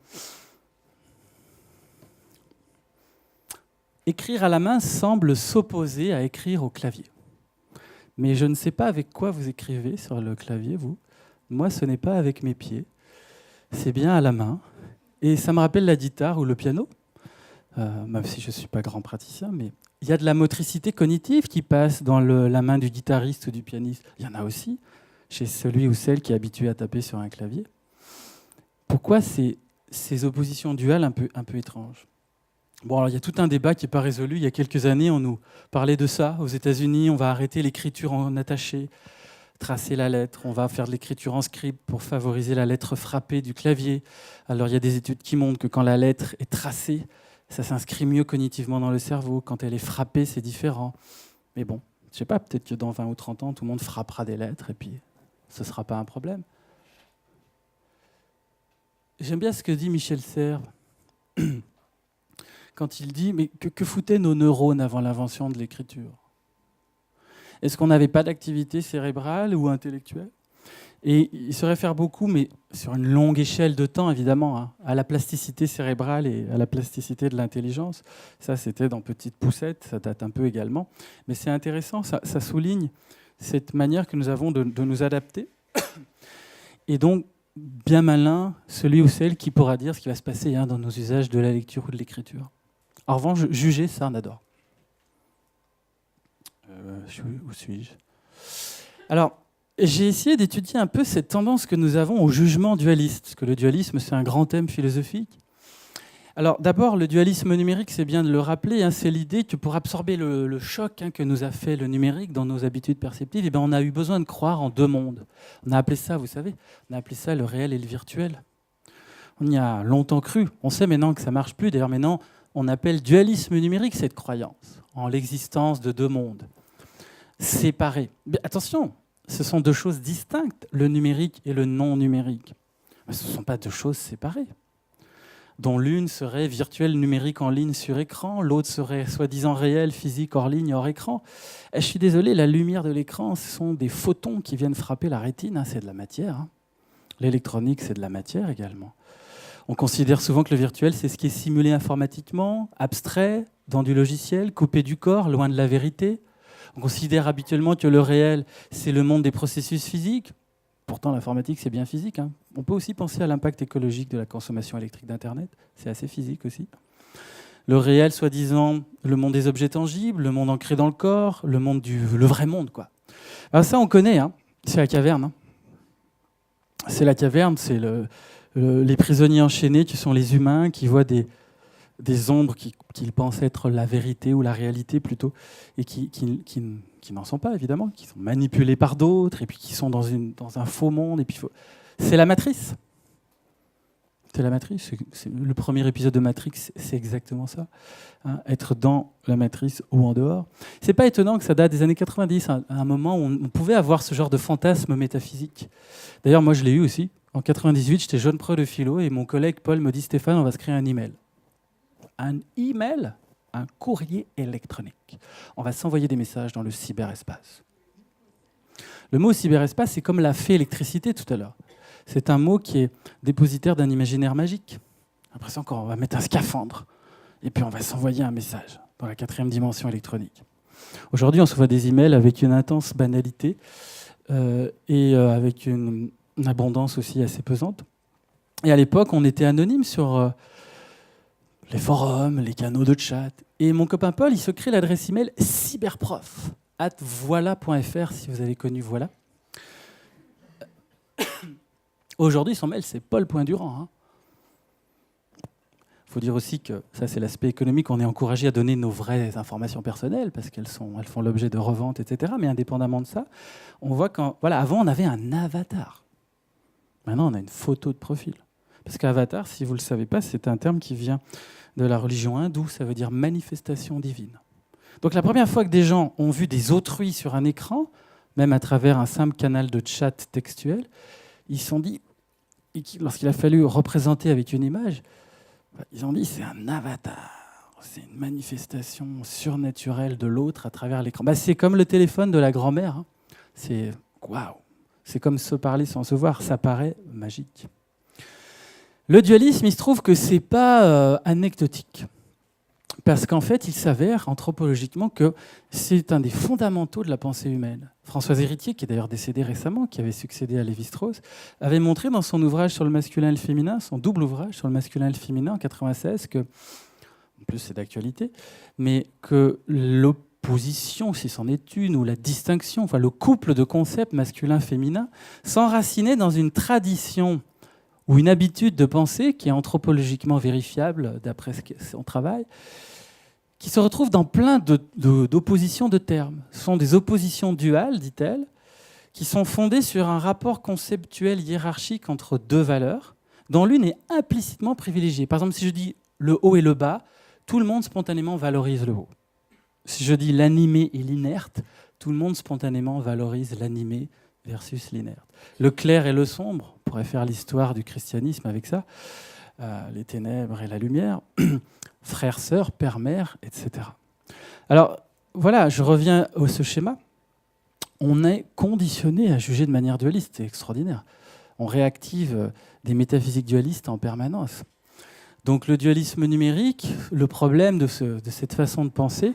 écrire à la main semble s'opposer à écrire au clavier. Mais je ne sais pas avec quoi vous écrivez sur le clavier, vous. Moi, ce n'est pas avec mes pieds. C'est bien à la main. Et ça me rappelle la guitare ou le piano, même si je ne suis pas grand praticien, mais il y a de la motricité cognitive qui passe dans la main du guitariste ou du pianiste. Il y en a aussi chez celui ou celle qui est habitué à taper sur un clavier. Pourquoi ces oppositions duales un peu étranges ? Bon, alors il y a tout un débat qui n'est pas résolu. Il y a quelques années, on nous parlait de ça. Aux États-Unis, on va arrêter l'écriture en attaché, tracer la lettre. On va faire de l'écriture en script pour favoriser la lettre frappée du clavier. Alors il y a des études qui montrent que quand la lettre est tracée, ça s'inscrit mieux cognitivement dans le cerveau. Quand elle est frappée, c'est différent. Mais bon, Je ne sais pas, peut-être que dans 20 ou 30 ans, tout le monde frappera des lettres et puis ce ne sera pas un problème. J'aime bien ce que dit Michel Serres quand il dit « Mais que foutaient nos neurones avant l'invention de l'écriture ? Est-ce qu'on n'avait pas d'activité cérébrale ou intellectuelle ?» Et il se réfère beaucoup, mais sur une longue échelle de temps, évidemment, hein, à la plasticité cérébrale et à la plasticité de l'intelligence. Ça, c'était dans Petite Poussette, ça date un peu également. Mais c'est intéressant, ça souligne cette manière que nous avons de nous adapter. Et donc, bien malin, celui ou celle qui pourra dire ce qui va se passer hein, dans nos usages de la lecture ou de l'écriture. En revanche, juger, ça, on adore. Où suis-je ? Alors, j'ai essayé d'étudier un peu cette tendance que nous avons au jugement dualiste, parce que le dualisme, c'est un grand thème philosophique. Alors, d'abord, le dualisme numérique, c'est bien de le rappeler, hein, c'est l'idée que pour absorber le choc hein, que nous a fait le numérique dans nos habitudes perceptives, eh bien, on a eu besoin de croire en deux mondes. On a appelé ça, vous savez, on a appelé ça le réel et le virtuel. On y a longtemps cru. On sait maintenant que ça ne marche plus. D'ailleurs, maintenant, on appelle dualisme numérique cette croyance en l'existence de deux mondes séparés. Mais attention, ce sont deux choses distinctes, le numérique et le non-numérique. Mais ce ne sont pas deux choses séparées, dont l'une serait virtuelle numérique en ligne sur écran, l'autre serait soi-disant réelle physique hors ligne hors écran. Et je suis désolé, la lumière de l'écran, ce sont des photons qui viennent frapper la rétine, hein, c'est de la matière. Hein. L'électronique, c'est de la matière également. On considère souvent que le virtuel, c'est ce qui est simulé informatiquement, abstrait, dans du logiciel, coupé du corps, loin de la vérité. On considère habituellement que le réel, c'est le monde des processus physiques. Pourtant, l'informatique, c'est bien physique. Hein. On peut aussi penser à l'impact écologique de la consommation électrique d'Internet. C'est assez physique aussi. Le réel, soi-disant, le monde des objets tangibles, le monde ancré dans le corps, le vrai monde, quoi. Alors ça, on connaît. Hein. C'est la caverne. Hein. C'est la caverne, c'est les prisonniers enchaînés qui sont les humains, qui voient des ombres qu'ils pensent être la vérité ou la réalité plutôt, et qui n'en sont pas, évidemment, qui sont manipulés par d'autres, et puis qui sont dans un faux monde. Et puis c'est la matrice. C'est la matrice. C'est le premier épisode de Matrix, c'est exactement ça. Hein, être dans la matrice ou en dehors. C'est pas étonnant que ça date des années 90, à un moment où on pouvait avoir ce genre de fantasme métaphysique. D'ailleurs, moi, je l'ai eu aussi. En 98, j'étais jeune pro de philo, et mon collègue Paul me dit « Stéphane, on va se créer un email. » Un email, un courrier électronique. On va s'envoyer des messages dans le cyberespace. Le mot cyberespace, c'est comme l'a fait électricité tout à l'heure. C'est un mot qui est dépositaire d'un imaginaire magique. J'ai l'impression qu'on va mettre un scaphandre et puis on va s'envoyer un message dans la 4e dimension électronique. Aujourd'hui, on se voit des emails avec une intense banalité et avec une abondance aussi assez pesante. Et à l'époque, on était anonyme sur les forums, les canaux de chat. Et mon copain Paul, il se crée l'adresse email cyberprof@voila.fr, si vous avez connu Voilà. Aujourd'hui, son mail, c'est paul.durand. Il faut dire aussi que ça, c'est l'aspect économique. On est encouragé à donner nos vraies informations personnelles parce qu'elles font l'objet de reventes, etc. Mais indépendamment de ça, on voit qu'avant, on avait un avatar. Maintenant, on a une photo de profil. Parce qu'avatar, si vous ne le savez pas, c'est un terme qui vient de la religion hindoue. Ça veut dire manifestation divine. Donc la première fois que des gens ont vu des autrui sur un écran, même à travers un simple canal de chat textuel, ils se sont dit, lorsqu'il a fallu représenter avec une image, ils ont dit c'est un avatar, c'est une manifestation surnaturelle de l'autre à travers l'écran. C'est comme le téléphone de la grand-mère. Hein. C'est waouh, c'est comme se parler sans se voir, ça paraît magique. Le dualisme, il se trouve que c'est pas anecdotique. Parce qu'en fait, il s'avère anthropologiquement que c'est un des fondamentaux de la pensée humaine. Françoise Héritier, qui est d'ailleurs décédée récemment, qui avait succédé à Lévi-Strauss, avait montré dans son ouvrage sur le masculin et le féminin, son double ouvrage sur le masculin et le féminin en 1996, que, en plus c'est d'actualité, mais que l'opposition, si c'en est une, ou la distinction, enfin le couple de concepts masculin-féminin, s'enracinait dans une tradition ou une habitude de pensée qui est anthropologiquement vérifiable d'après son travail, qui se retrouve dans plein d'oppositions de termes. Ce sont des oppositions duales, dit-elle, qui sont fondées sur un rapport conceptuel hiérarchique entre deux valeurs, dont l'une est implicitement privilégiée. Par exemple, si je dis le haut et le bas, tout le monde spontanément valorise le haut. Si je dis l'animé et l'inerte, Tout le monde spontanément valorise l'animé versus l'inerte. Le clair et le sombre, on pourrait faire l'histoire du christianisme avec ça, les ténèbres et la lumière, frères, sœurs, père, mère, etc. Alors voilà, je reviens à ce schéma. On est conditionné à juger de manière dualiste, c'est extraordinaire. On réactive des métaphysiques dualistes en permanence. Donc le dualisme numérique, le problème de cette façon de penser,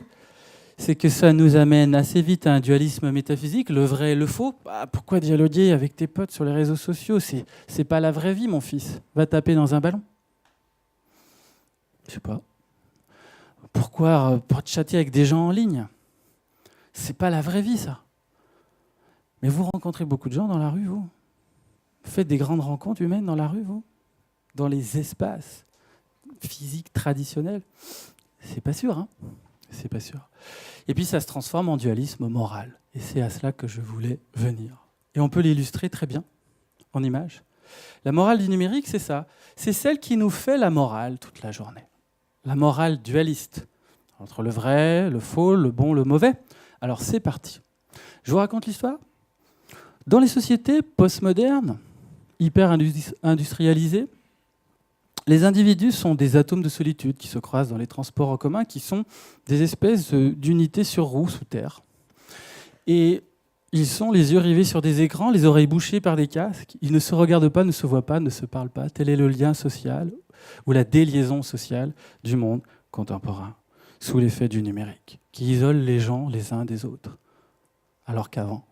c'est que ça nous amène assez vite à un dualisme métaphysique, le vrai et le faux. Bah, pourquoi dialoguer avec tes potes sur les réseaux sociaux ? C'est pas la vraie vie, mon fils. Va taper dans un ballon. Je sais pas. Pourquoi chatter avec des gens en ligne ? C'est pas la vraie vie, ça. Mais vous rencontrez beaucoup de gens dans la rue, vous ? Vous faites des grandes rencontres humaines dans la rue, vous ? Dans les espaces physiques traditionnels ? C'est pas sûr, hein ? C'est pas sûr. Et puis ça se transforme en dualisme moral. Et c'est à cela que je voulais venir. Et on peut l'illustrer très bien en image. La morale du numérique, c'est ça. C'est celle qui nous fait la morale toute la journée. La morale dualiste, entre le vrai, le faux, le bon, le mauvais. Alors c'est parti. Je vous raconte l'histoire. Dans les sociétés postmodernes, hyper industrialisées, les individus sont des atomes de solitude qui se croisent dans les transports en commun, qui sont des espèces d'unités sur roue sous terre. Et ils sont les yeux rivés sur des écrans, les oreilles bouchées par des casques. Ils ne se regardent pas, ne se voient pas, ne se parlent pas. Tel est le lien social ou la déliaison sociale du monde contemporain, sous l'effet du numérique, qui isole les gens les uns des autres. Alors qu'avant,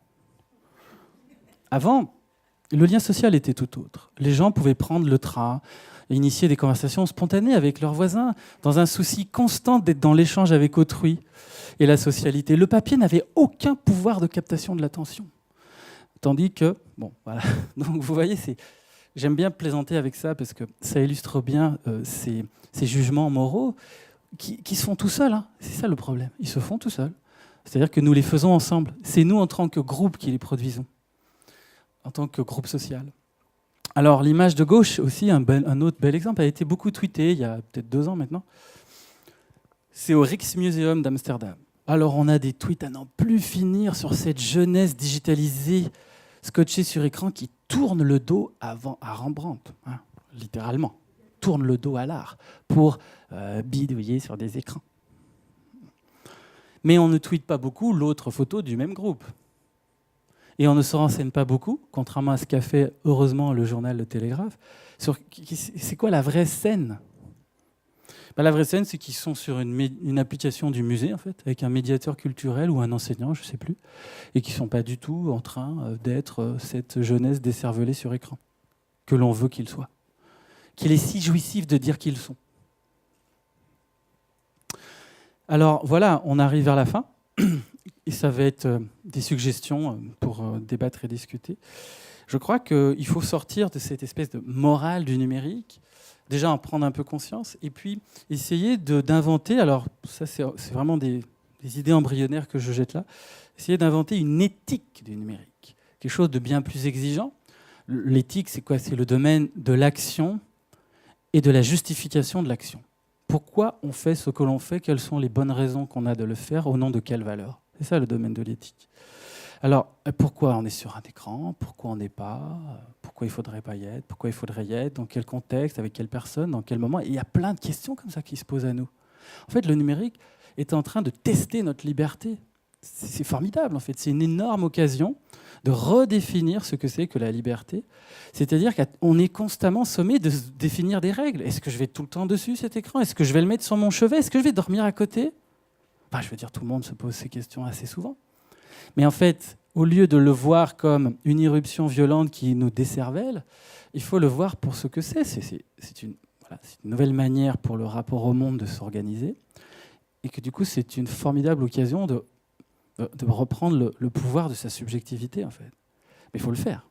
le lien social était tout autre. Les gens pouvaient prendre le train, initier des conversations spontanées avec leurs voisins, dans un souci constant d'être dans l'échange avec autrui et la socialité. Le papier n'avait aucun pouvoir de captation de l'attention. Tandis que, bon, voilà. Donc vous voyez, j'aime bien plaisanter avec ça parce que ça illustre bien ces jugements moraux qui se font tout seuls. Hein. C'est ça le problème. Ils se font tout seuls. C'est-à-dire que nous les faisons ensemble. C'est nous, en tant que groupe, qui les produisons, en tant que groupe social. Alors, l'image de gauche, aussi, un autre bel exemple, a été beaucoup tweeté il y a peut-être 2 ans maintenant. C'est au Rijksmuseum d'Amsterdam. Alors, on a des tweets à n'en plus finir sur cette jeunesse digitalisée, scotchée sur écran, qui tourne le dos à Rembrandt, hein, littéralement, tourne le dos à l'art pour bidouiller sur des écrans. Mais on ne tweete pas beaucoup l'autre photo du même groupe. Et on ne se renseigne pas beaucoup, contrairement à ce qu'a fait heureusement le journal Le Télégraphe, sur c'est quoi la vraie scène ? La vraie scène, c'est qu'ils sont sur une application du musée, en fait, avec un médiateur culturel ou un enseignant, je ne sais plus, et qui ne sont pas du tout en train d'être cette jeunesse décervelée sur écran, que l'on veut qu'ils soient, qu'il est si jouissif de dire qu'ils sont. Alors voilà, on arrive vers la fin. Et ça va être des suggestions pour débattre et discuter. Je crois qu'il faut sortir de cette espèce de morale du numérique, déjà en prendre un peu conscience, et puis essayer d'inventer, alors ça c'est vraiment des idées embryonnaires que je jette là, essayer d'inventer une éthique du numérique, quelque chose de bien plus exigeant. L'éthique, c'est quoi ? C'est le domaine de l'action et de la justification de l'action. Pourquoi on fait ce que l'on fait ? Quelles sont les bonnes raisons qu'on a de le faire ? Au nom de quelle valeur ? C'est ça le domaine de l'éthique. Alors, pourquoi on est sur un écran ? Pourquoi on n'est pas ? Pourquoi il ne faudrait pas y être ? Pourquoi il faudrait y être ? Dans quel contexte ? Avec quelle personne ? Dans quel moment ? Et il y a plein de questions comme ça qui se posent à nous. En fait, le numérique est en train de tester notre liberté. C'est formidable, en fait. C'est une énorme occasion de redéfinir ce que c'est que la liberté. C'est-à-dire qu'on est constamment sommé de définir des règles. Est-ce que je vais tout le temps dessus, cet écran ? Est-ce que je vais le mettre sur mon chevet ? Est-ce que je vais dormir à côté ? Je veux dire, tout le monde se pose ces questions assez souvent. Mais en fait, au lieu de le voir comme une irruption violente qui nous décervelle, il faut le voir pour ce que c'est. C'est une nouvelle manière pour le rapport au monde de s'organiser. Et que du coup, c'est une formidable occasion de reprendre le pouvoir de sa subjectivité, en fait. Mais il faut le faire.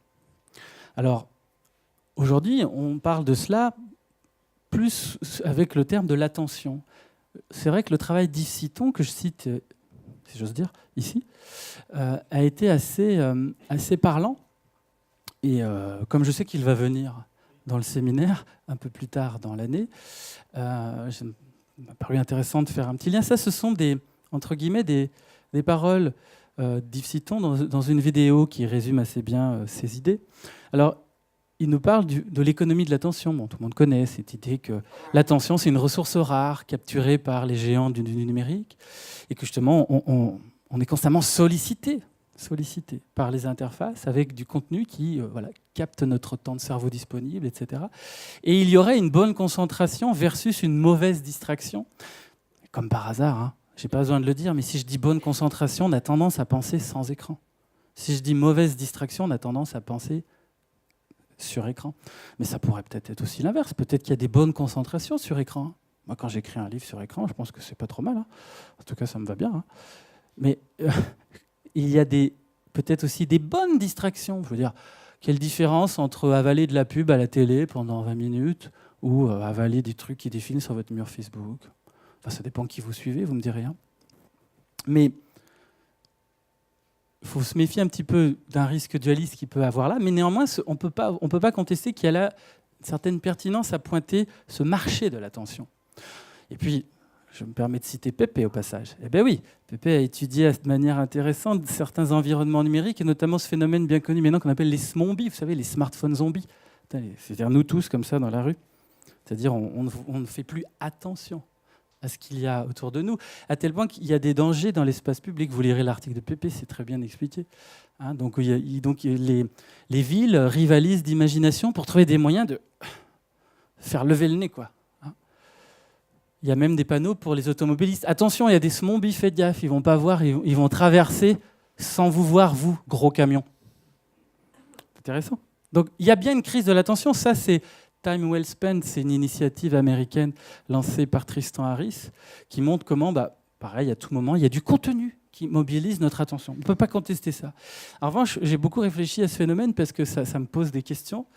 Alors, aujourd'hui, on parle de cela plus avec le terme de l'attention. C'est vrai que le travail d'Yves Citon, que je cite, si j'ose dire, ici, a été assez parlant. Et comme je sais qu'il va venir dans le séminaire un peu plus tard dans l'année, il m'a paru intéressant de faire un petit lien. Ça, ce sont entre guillemets, des paroles d'Yves Citon dans une vidéo qui résume assez bien ses idées. Alors, il nous parle de l'économie de l'attention. Bon, tout le monde connaît cette idée que l'attention, c'est une ressource rare capturée par les géants du numérique et que justement, on est constamment sollicité par les interfaces avec du contenu qui capte notre temps de cerveau disponible, etc. Et il y aurait une bonne concentration versus une mauvaise distraction. Comme par hasard, hein, je n'ai pas besoin de le dire, mais si je dis bonne concentration, on a tendance à penser sans écran. Si je dis mauvaise distraction, on a tendance à penser sur écran. Mais ça pourrait peut-être être aussi l'inverse. Peut-être qu'il y a des bonnes concentrations sur écran. Moi, quand j'écris un livre sur écran, je pense que c'est pas trop mal. Hein. En tout cas, ça me va bien. Hein. Mais il y a peut-être aussi des bonnes distractions. Je veux dire, quelle différence entre avaler de la pub à la télé pendant 20 minutes ou avaler des trucs qui défilent sur votre mur Facebook. Enfin, ça dépend qui vous suivez, vous me direz. Hein. Mais il faut se méfier un petit peu d'un risque dualiste qu'il peut avoir là. Mais néanmoins, on peut pas contester qu'il y a là une certaine pertinence à pointer ce marché de l'attention. Et puis, je me permets de citer Pépé au passage. Eh bien oui, Pépé a étudié de manière intéressante certains environnements numériques, et notamment ce phénomène bien connu maintenant qu'on appelle les smombies, vous savez, les smartphones zombies. C'est-à-dire nous tous, comme ça, dans la rue. C'est-à-dire on ne fait plus attention à ce qu'il y a autour de nous, à tel point qu'il y a des dangers dans l'espace public. Vous lirez l'article de Pépé, c'est très bien expliqué. Hein, donc les villes rivalisent d'imagination pour trouver des moyens de faire lever le nez, quoi. Il y a même des panneaux pour les automobilistes. Attention, il y a des smombies, faites gaffe, ils ne vont pas voir, ils vont traverser sans vous voir, vous, gros camion. Intéressant. Donc il y a bien une crise de l'attention. Ça, c'est Time Well Spent, c'est une initiative américaine lancée par Tristan Harris qui montre comment, pareil, à tout moment, il y a du contenu qui mobilise notre attention. On ne peut pas contester ça. En revanche, j'ai beaucoup réfléchi à ce phénomène parce que ça me pose des questions.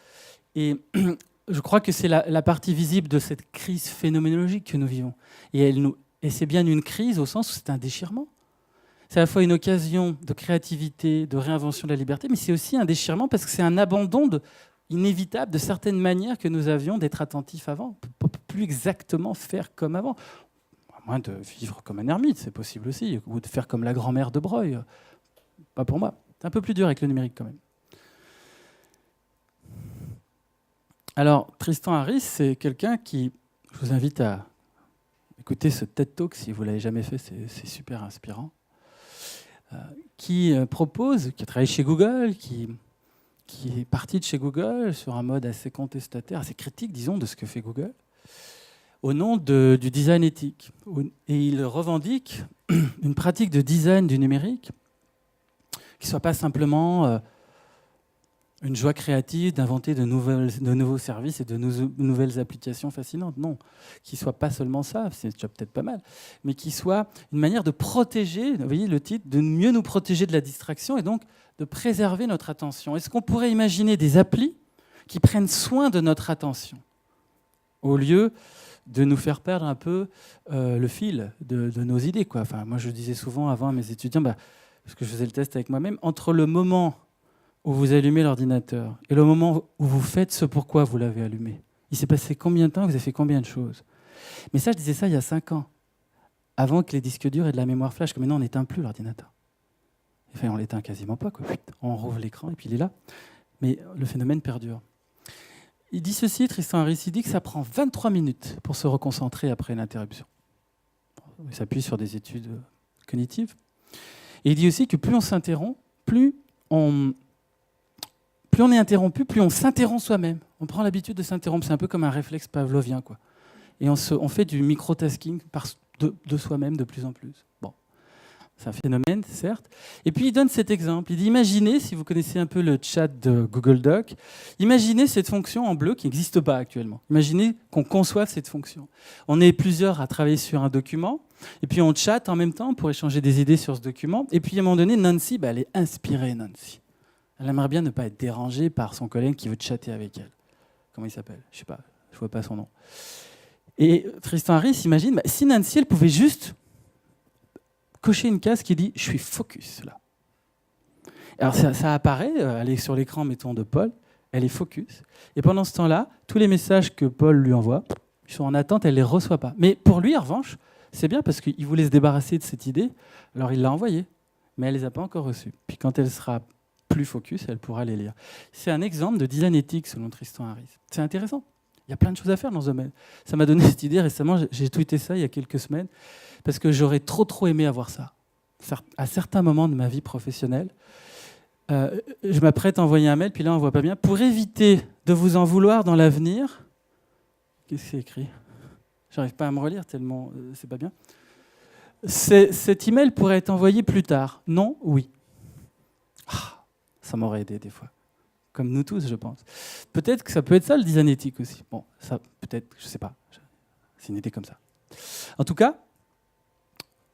Et je crois que c'est la partie visible de cette crise phénoménologique que nous vivons. Et c'est bien une crise au sens où c'est un déchirement. C'est à la fois une occasion de créativité, de réinvention de la liberté, mais c'est aussi un déchirement parce que c'est un abandon inévitable de certaines manières que nous avions d'être attentifs avant. On ne peut plus exactement faire comme avant. À moins de vivre comme un ermite, c'est possible aussi, ou de faire comme la grand-mère de Broglie. Pas pour moi. C'est un peu plus dur avec le numérique quand même. Alors, Tristan Harris, c'est quelqu'un qui... Je vous invite à écouter ce TED Talk si vous ne l'avez jamais fait, c'est super inspirant. Qui propose, qui a travaillé chez Google, qui est parti de chez Google sur un mode assez contestataire, assez critique, disons, de ce que fait Google, au nom du design éthique. Et il revendique une pratique de design du numérique qui ne soit pas simplement... une joie créative d'inventer de nouveaux services et de nouvelles applications fascinantes. Non, qui ne soit pas seulement ça, c'est déjà peut-être pas mal, mais qui soit une manière de protéger, vous voyez le titre, de mieux nous protéger de la distraction et donc de préserver notre attention. Est-ce qu'on pourrait imaginer des applis qui prennent soin de notre attention au lieu de nous faire perdre un peu le fil de nos idées, quoi. Enfin, moi, je disais souvent avant à mes étudiants, parce que je faisais le test avec moi-même, entre le moment où vous allumez l'ordinateur et le moment où vous faites ce pourquoi vous l'avez allumé, il s'est passé combien de temps, vous avez fait combien de choses? Mais ça, je disais ça il y a 5 ans, avant que les disques durs aient de la mémoire flash, que maintenant on n'éteint plus l'ordinateur. Enfin, on l'éteint quasiment pas, quoi. On rouvre l'écran et puis il est là. Mais le phénomène perdure. Il dit ceci, Tristan Harris, il dit que ça prend 23 minutes pour se reconcentrer après une interruption. Il s'appuie sur des études cognitives. Et il dit aussi que plus on s'interrompt, plus on est interrompu, plus on s'interrompt soi-même. On prend l'habitude de s'interrompre. C'est un peu comme un réflexe pavlovien, quoi. Et on fait du micro-tasking de soi-même de plus en plus. Bon, c'est un phénomène, certes. Et puis, il donne cet exemple. Il dit, imaginez, si vous connaissez un peu le chat de Google Doc, imaginez cette fonction en bleu qui n'existe pas actuellement. Imaginez qu'on conçoive cette fonction. On est plusieurs à travailler sur un document, et puis on chatte en même temps pour échanger des idées sur ce document. Et puis, à un moment donné, Nancy, elle est inspirée, Nancy. Elle aimerait bien ne pas être dérangée par son collègue qui veut chatter avec elle. Comment il s'appelle? Je ne sais pas, je ne vois pas son nom. Et Tristan Harris imagine, si Nancy, elle pouvait juste cocher une case qui dit « je suis focus » là. Alors ça apparaît, elle est sur l'écran, mettons, de Paul, elle est focus. Et pendant ce temps-là, tous les messages que Paul lui envoie, ils sont en attente, elle ne les reçoit pas. Mais pour lui, en revanche, c'est bien parce qu'il voulait se débarrasser de cette idée, alors il l'a envoyée. mais elle ne les a pas encore reçues. Puis quand elle sera plus focus, elle pourra les lire. C'est un exemple de design éthique selon Tristan Harris. C'est intéressant. Il y a plein de choses à faire dans ce domaine. Ça m'a donné cette idée récemment, j'ai tweeté ça il y a quelques semaines, parce que j'aurais trop aimé avoir ça. À certains moments de ma vie professionnelle, je m'apprête à envoyer un mail, puis là on ne voit pas bien. Pour éviter de vous en vouloir dans l'avenir, qu'est-ce que c'est écrit ? J'arrive pas à me relire tellement c'est pas bien. Cet email pourrait être envoyé plus tard. Non, oui. Ça m'aurait aidé des fois. Comme nous tous, je pense. Peut-être que ça peut être ça le design éthique aussi. Bon, ça peut-être, je sais pas. C'est une idée comme ça. En tout cas,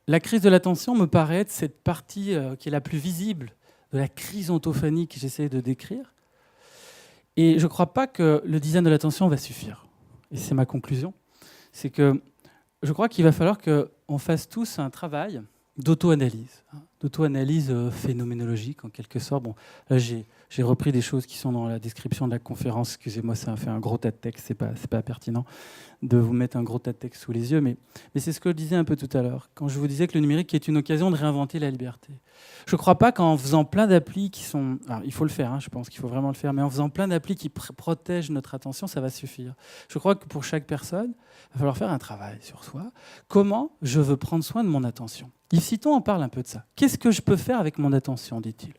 la crise de l'attention me paraît être cette partie qui est la plus visible de la crise ontophonique que j'essaie de décrire. Et je ne crois pas que le design de l'attention va suffire. Et c'est ma conclusion. C'est que je crois qu'il va falloir qu'on fasse tous un travail d'auto-analyse, d'auto-analyse phénoménologique en quelque sorte. Bon, là, j'ai repris des choses qui sont dans la description de la conférence. Excusez-moi, ça a fait un gros tas de texte, c'est pas pertinent de vous mettre un gros tas de texte sous les yeux, mais c'est ce que je disais un peu tout à l'heure, quand je vous disais que le numérique est une occasion de réinventer la liberté. Je ne crois pas qu'en faisant plein d'applis qui sont... Alors, il faut le faire, je pense qu'il faut vraiment le faire, mais en faisant plein d'applis qui protègent notre attention, ça va suffire. Je crois que pour chaque personne, il va falloir faire un travail sur soi. Comment je veux prendre soin de mon attention ? Yves Citon en parle un peu de ça. Qu'est-ce que je peux faire avec mon attention, dit-il.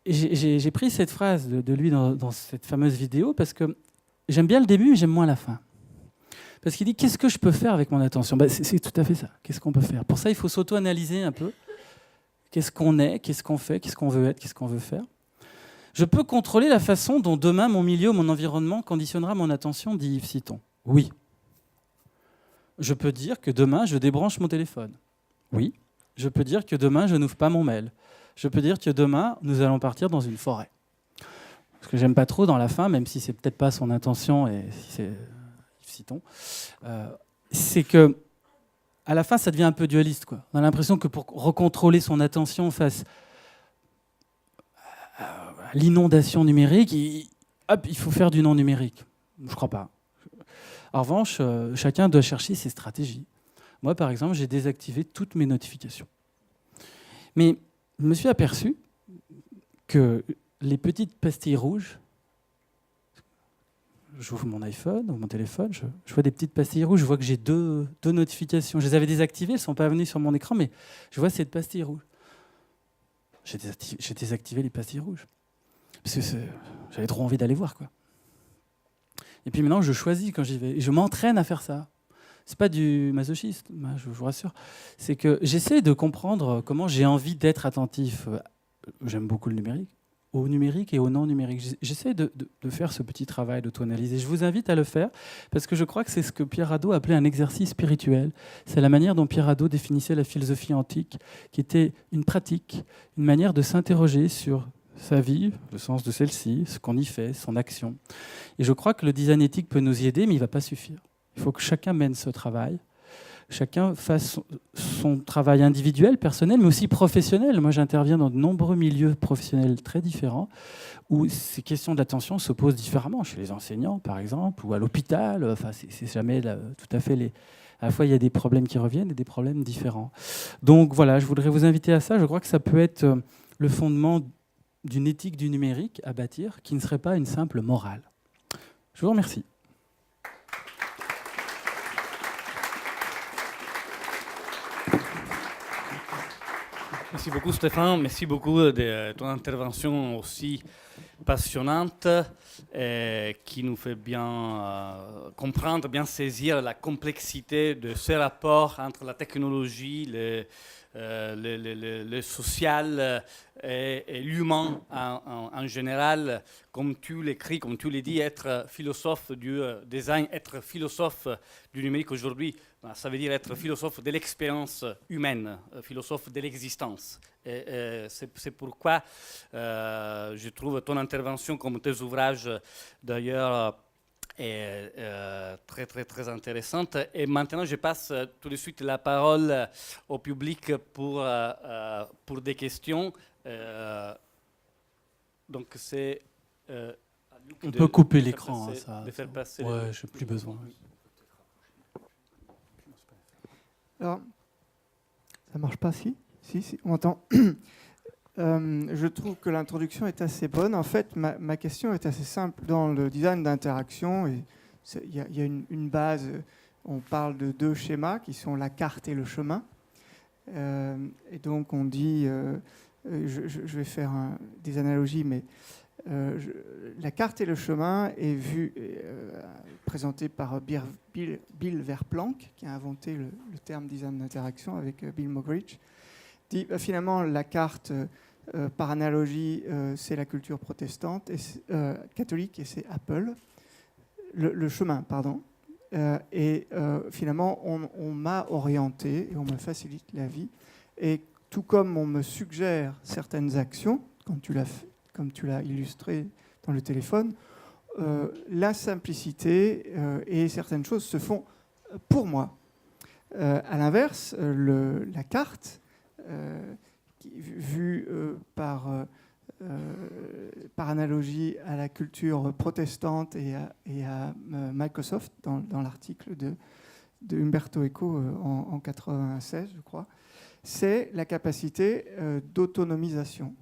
J'ai pris cette phrase de lui dans cette fameuse vidéo parce que j'aime bien le début, mais j'aime moins la fin. Parce qu'il dit, qu'est-ce que je peux faire avec mon attention ? C'est tout à fait ça. Qu'est-ce qu'on peut faire ? Pour ça, il faut s'auto-analyser un peu. Qu'est-ce qu'on est ? Qu'est-ce qu'on fait ? Qu'est-ce qu'on veut être ? Qu'est-ce qu'on veut faire ? Je peux contrôler la façon dont demain, mon milieu, mon environnement conditionnera mon attention, dit Yves Citon. Oui. Je peux dire que demain, je débranche mon téléphone. Oui. Je peux dire que demain, je n'ouvre pas mon mail. Je peux dire que demain, nous allons partir dans une forêt. Ce que j'aime pas trop dans la fin, même si c'est peut-être pas son intention, et si c'est Yves Citon, c'est que à la fin, ça devient un peu dualiste, quoi. On a l'impression que pour recontrôler son attention face à l'inondation numérique, il faut faire du non numérique. Je ne crois pas. En revanche, chacun doit chercher ses stratégies. Moi, par exemple, j'ai désactivé toutes mes notifications. Mais je me suis aperçu que les petites pastilles rouges, j'ouvre mon iPhone ou mon téléphone, je vois des petites pastilles rouges, je vois que j'ai deux notifications. Je les avais désactivées, elles ne sont pas venues sur mon écran, mais je vois cette pastille rouge. J'ai désactivé les pastilles rouges. Parce que j'avais trop envie d'aller voir, quoi. Et puis maintenant, je choisis quand j'y vais. Et je m'entraîne à faire ça. C'est pas du masochisme, je vous rassure. C'est que j'essaie de comprendre comment j'ai envie d'être attentif. J'aime beaucoup le numérique. Au numérique et au non-numérique. J'essaie de faire ce petit travail d'auto-analyse. Et je vous invite à le faire parce que je crois que c'est ce que Pierre Hadot appelait un exercice spirituel. C'est la manière dont Pierre Hadot définissait la philosophie antique, qui était une pratique, une manière de s'interroger sur sa vie, le sens de celle-ci, ce qu'on y fait, son action. Et je crois que le design éthique peut nous y aider, mais il ne va pas suffire. Il faut que chacun mène ce travail. Chacun fasse son travail individuel, personnel, mais aussi professionnel. Moi, j'interviens dans de nombreux milieux professionnels très différents où ces questions d'attention se posent différemment. Chez les enseignants, par exemple, ou à l'hôpital. Enfin, c'est jamais tout à fait à la fois, il y a des problèmes qui reviennent et des problèmes différents. Donc voilà, je voudrais vous inviter à ça. Je crois que ça peut être le fondement d'une éthique du numérique à bâtir qui ne serait pas une simple morale. Je vous remercie. Merci beaucoup Stéphane, merci beaucoup de ton intervention aussi passionnante qui nous fait bien comprendre, bien saisir la complexité de ce rapport entre la technologie, le social et l'humain en général. Comme tu l'écris, comme tu l'as dit, être philosophe du design, être philosophe du numérique aujourd'hui, ça veut dire être philosophe de l'expérience humaine, philosophe de l'existence. C'est pourquoi je trouve ton intervention, comme tes ouvrages d'ailleurs, est très, très, très intéressante. Et maintenant, je passe tout de suite la parole au public pour des questions. Donc, c'est... on peut couper l'écran. De faire passer ouais, je n'ai plus besoin. Alors, ça ne marche pas si Si, on m'entend. Je trouve que l'introduction est assez bonne. En fait, ma question est assez simple. Dans le design d'interaction, il y a une base, on parle de 2 schémas qui sont la carte et le chemin. Et donc on dit, je vais faire des analogies, mais la carte et le chemin est présenté par Bill Verplanck, qui a inventé le terme design d'interaction avec Bill Moggridge. Dit, finalement, la carte, par analogie, c'est la culture protestante, catholique, et c'est Apple. Le chemin, pardon. Finalement, on m'a orienté et on me facilite la vie. Et tout comme on me suggère certaines actions, comme tu l'as illustré dans le téléphone, la simplicité et certaines choses se font pour moi. À l'inverse, la carte, vue par analogie à la culture protestante et à Microsoft, dans l'article de Umberto Eco en 1996, je crois, c'est la capacité d'autonomisation.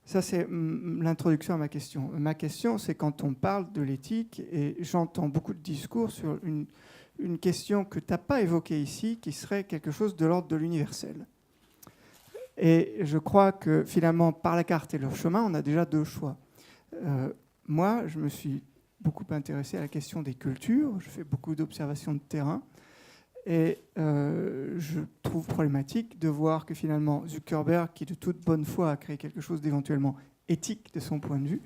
Ça, c'est l'introduction à ma question. Ma question, c'est quand on parle de l'éthique, et j'entends beaucoup de discours sur une question que tu n'as pas évoquée ici, qui serait quelque chose de l'ordre de l'universel. Et je crois que finalement, par la carte et le chemin, on a déjà 2 choix. Moi, je me suis beaucoup intéressé à la question des cultures. Je fais beaucoup d'observations de terrain. Et je trouve problématique de voir que finalement, Zuckerberg, qui de toute bonne foi a créé quelque chose d'éventuellement éthique de son point de vue,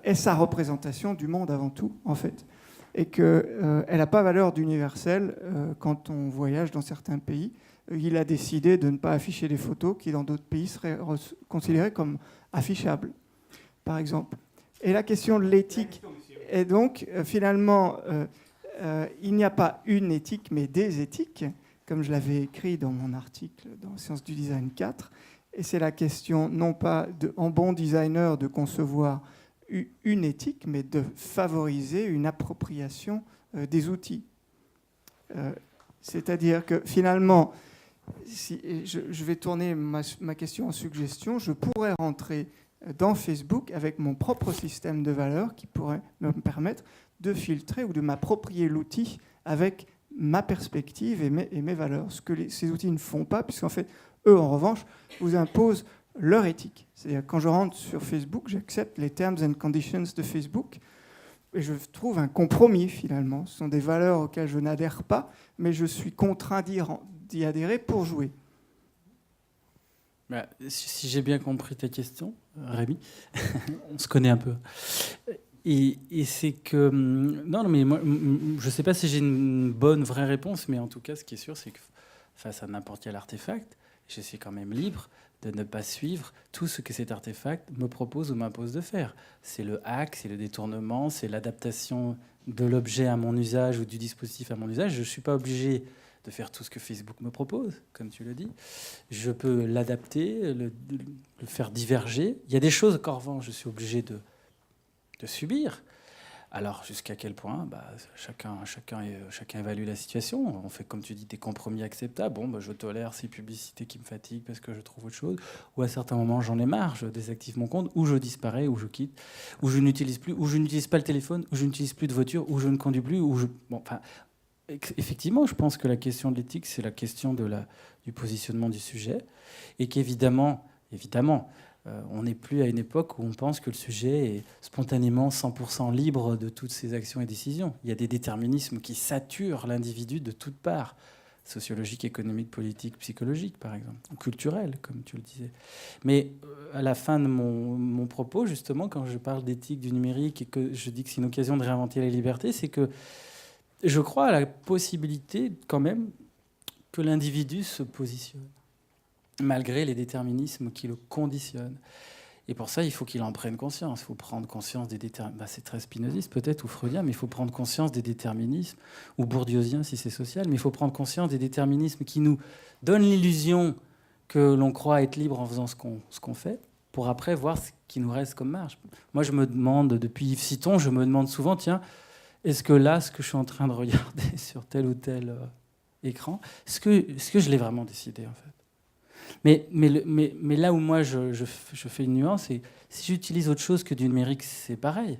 est sa représentation du monde avant tout, en fait. Et qu'elle n'a pas valeur d'universel quand on voyage dans certains pays. Il a décidé de ne pas afficher des photos qui, dans d'autres pays, seraient considérées comme affichables, par exemple. Et la question de l'éthique est donc, finalement, il n'y a pas une éthique, mais des éthiques, comme je l'avais écrit dans mon article dans Sciences du Design 4. Et c'est la question, non pas en bon designer, de concevoir une éthique, mais de favoriser une appropriation des outils. C'est-à-dire que, finalement, si je vais tourner ma question en suggestion, je pourrais rentrer dans Facebook avec mon propre système de valeurs qui pourrait me permettre de filtrer ou de m'approprier l'outil avec ma perspective et mes valeurs. Ce que ces outils ne font pas, puisqu'en fait, eux, en revanche, vous imposent leur éthique. C'est-à-dire, quand je rentre sur Facebook, j'accepte les terms and conditions de Facebook et je trouve un compromis, finalement. Ce sont des valeurs auxquelles je n'adhère pas, mais je suis contraint d'y adhérer pour jouer. Bah, si j'ai bien compris ta question, Rémi, on se connaît un peu. Et c'est que... Non, mais moi, je ne sais pas si j'ai une bonne, vraie réponse, mais en tout cas, ce qui est sûr, c'est que face à n'importe quel artefact, je suis quand même libre de ne pas suivre tout ce que cet artefact me propose ou m'impose de faire. C'est le hack, c'est le détournement, c'est l'adaptation de l'objet à mon usage ou du dispositif à mon usage. Je ne suis pas obligé de faire tout ce que Facebook me propose, comme tu le dis. Je peux l'adapter, le faire diverger. Il y a des choses qu'en revanche, je suis obligé de subir. Alors, jusqu'à quel point chacun évalue la situation. On fait, comme tu dis, des compromis acceptables. Bon, je tolère ces publicités qui me fatiguent parce que je trouve autre chose. Ou à certains moments, j'en ai marre, je désactive mon compte, ou je disparais, ou je quitte, ou je n'utilise plus, ou je n'utilise pas le téléphone, ou je n'utilise plus de voiture, ou je ne conduis plus, effectivement, je pense que la question de l'éthique, c'est la question du positionnement du sujet. Et qu'évidemment, on n'est plus à une époque où on pense que le sujet est spontanément 100% libre de toutes ses actions et décisions. Il y a des déterminismes qui saturent l'individu de toutes parts, sociologiques, économiques, politiques, psychologiques, par exemple, ou culturels, comme tu le disais. Mais à la fin de mon propos, justement, quand je parle d'éthique du numérique et que je dis que c'est une occasion de réinventer la liberté, c'est que je crois à la possibilité, quand même, que l'individu se positionne, malgré les déterminismes qui le conditionnent. Et pour ça, il faut qu'il en prenne conscience. Il faut prendre conscience des déterminismes. C'est très spinoziste peut-être, ou freudien, mais il faut prendre conscience des déterminismes, ou bourdieusien si c'est social, mais il faut prendre conscience des déterminismes qui nous donnent l'illusion que l'on croit être libre en faisant ce qu'on fait, pour après voir ce qui nous reste comme marge. Moi, je me demande, depuis Yves Citon, je me demande souvent, tiens, est-ce que là, ce que je suis en train de regarder sur tel ou tel écran, est-ce que je l'ai vraiment décidé, en fait ? Mais là où moi je fais une nuance, c'est si j'utilise autre chose que du numérique, c'est pareil.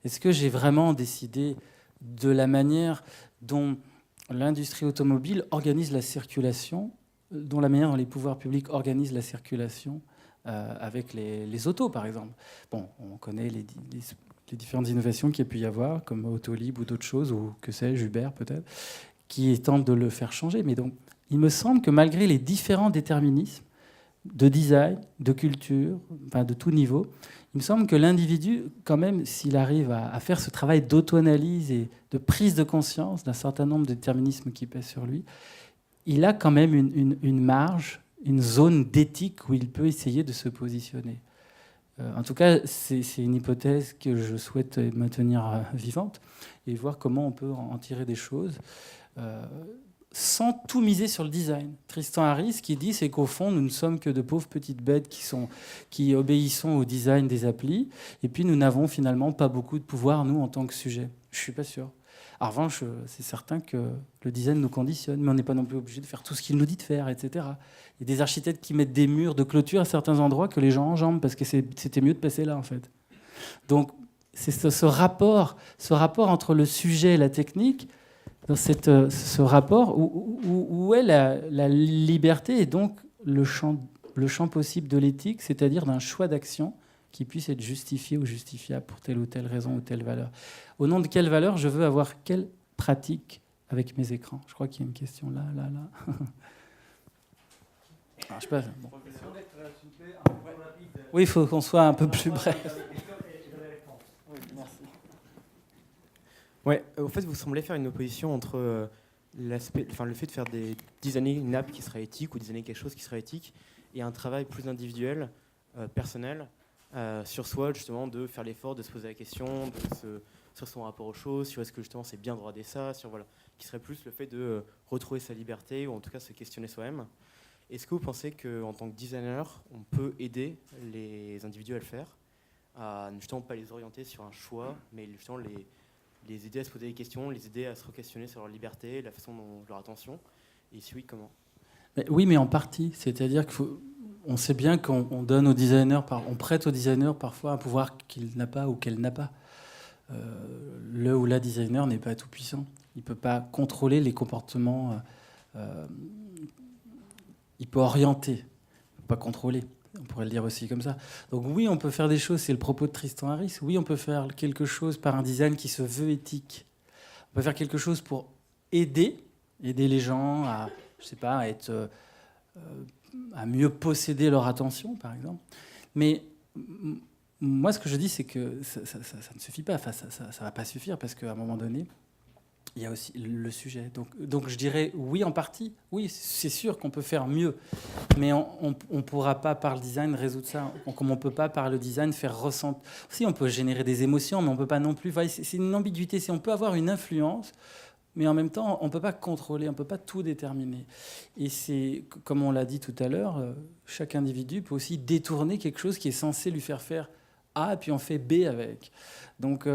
Est-ce que j'ai vraiment décidé de la manière dont l'industrie automobile organise la circulation, dont la manière dont les pouvoirs publics organisent la circulation avec les autos, par exemple? Bon, on connaît les différentes innovations qu'il y a pu y avoir, comme Autolib ou d'autres choses, ou que sais-je, Uber peut-être, qui tentent de le faire changer. Mais donc, il me semble que malgré les différents déterminismes de design, de culture, enfin de tout niveau, il me semble que l'individu, quand même, s'il arrive à faire ce travail d'auto-analyse et de prise de conscience d'un certain nombre de déterminismes qui pèsent sur lui, il a quand même une marge, une zone d'éthique où il peut essayer de se positionner. En tout cas, c'est une hypothèse que je souhaite maintenir vivante et voir comment on peut en tirer des choses sans tout miser sur le design. Tristan Harris, qui dit, c'est qu'au fond, nous ne sommes que de pauvres petites bêtes qui obéissons au design des applis, et puis nous n'avons finalement pas beaucoup de pouvoir, nous, en tant que sujet. Je ne suis pas sûr. En revanche, c'est certain que le design nous conditionne, mais on n'est pas non plus obligé de faire tout ce qu'il nous dit de faire, etc. Il y a des architectes qui mettent des murs de clôture à certains endroits que les gens enjambent, parce que c'était mieux de passer là, en fait. Donc, c'est ce rapport entre le sujet et la technique, dans ce rapport où est la liberté et donc le champ possible de l'éthique, c'est-à-dire d'un choix d'action qui puisse être justifié ou justifiable pour telle ou telle raison ou telle valeur. Au nom de quelle valeur je veux avoir quelle pratique avec mes écrans? Je crois qu'il y a une question là. Alors, je sais pas, bon. Oui, il faut qu'on soit un peu plus bref. Ouais, au fait, vous semblez faire une opposition entre le fait de faire designer une app qui serait éthique ou designer quelque chose qui serait éthique et un travail plus individuel, personnel, sur soi, justement, de faire l'effort de se poser la question sur son rapport aux choses, sur est-ce que justement c'est bien de regarder ça, qui serait plus le fait de retrouver sa liberté ou en tout cas se questionner soi-même. Est-ce que vous pensez qu'en tant que designer, on peut aider les individus à le faire, à justement pas les orienter sur un choix, mais justement les aider à se poser des questions, les aider à se re-questionner sur leur liberté, la façon dont leur attention, et si oui, comment? Oui, mais en partie. C'est-à-dire qu'on sait bien qu'on donne aux designers, on prête aux designers parfois un pouvoir qu'il n'a pas ou qu'elle n'a pas. Le ou la designer n'est pas tout puissant. Il ne peut pas contrôler les comportements. Il peut orienter, il ne peut pas contrôler. On pourrait le dire aussi comme ça. Donc oui, on peut faire des choses, c'est le propos de Tristan Harris. Oui, on peut faire quelque chose par un design qui se veut éthique. On peut faire quelque chose pour aider les gens à, je sais pas, à mieux posséder leur attention, par exemple. Mais moi, ce que je dis, c'est que ça ne suffit pas. Enfin, ça ne va pas suffire parce qu'à un moment donné, il y a aussi le sujet. Donc je dirais oui en partie. Oui, c'est sûr qu'on peut faire mieux. Mais on ne pourra pas par le design résoudre ça. Comme on ne peut pas par le design faire ressentir... Si, on peut générer des émotions, mais on ne peut pas non plus... C'est une ambiguïté. Si on peut avoir une influence, mais en même temps, on ne peut pas contrôler, on ne peut pas tout déterminer. Et c'est, comme on l'a dit tout à l'heure, chaque individu peut aussi détourner quelque chose qui est censé lui faire A, puis on fait B avec. Donc...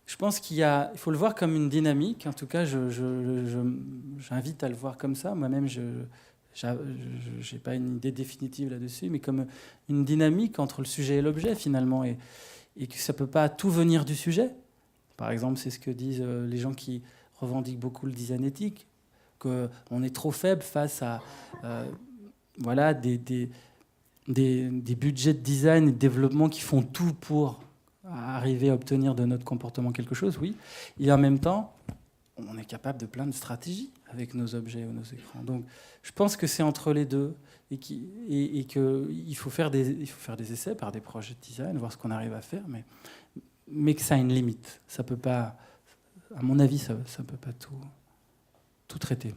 je pense qu'il faut le voir comme une dynamique. En tout cas, j'invite à le voir comme ça. Moi-même, je n'ai pas une idée définitive là-dessus, mais comme une dynamique entre le sujet et l'objet, finalement, et que ça ne peut pas tout venir du sujet. Par exemple, c'est ce que disent les gens qui revendiquent beaucoup le design éthique, qu'on est trop faible face à des budgets de design et de développement qui font tout pour arriver à obtenir de notre comportement quelque chose, oui. Et en même temps, on est capable de plein de stratégies avec nos objets ou nos écrans. Donc, je pense que c'est entre les deux et qu'il faut faire des essais par des projets de design, voir ce qu'on arrive à faire, mais que ça a une limite. Ça peut pas, à mon avis, ça ne peut pas tout traiter.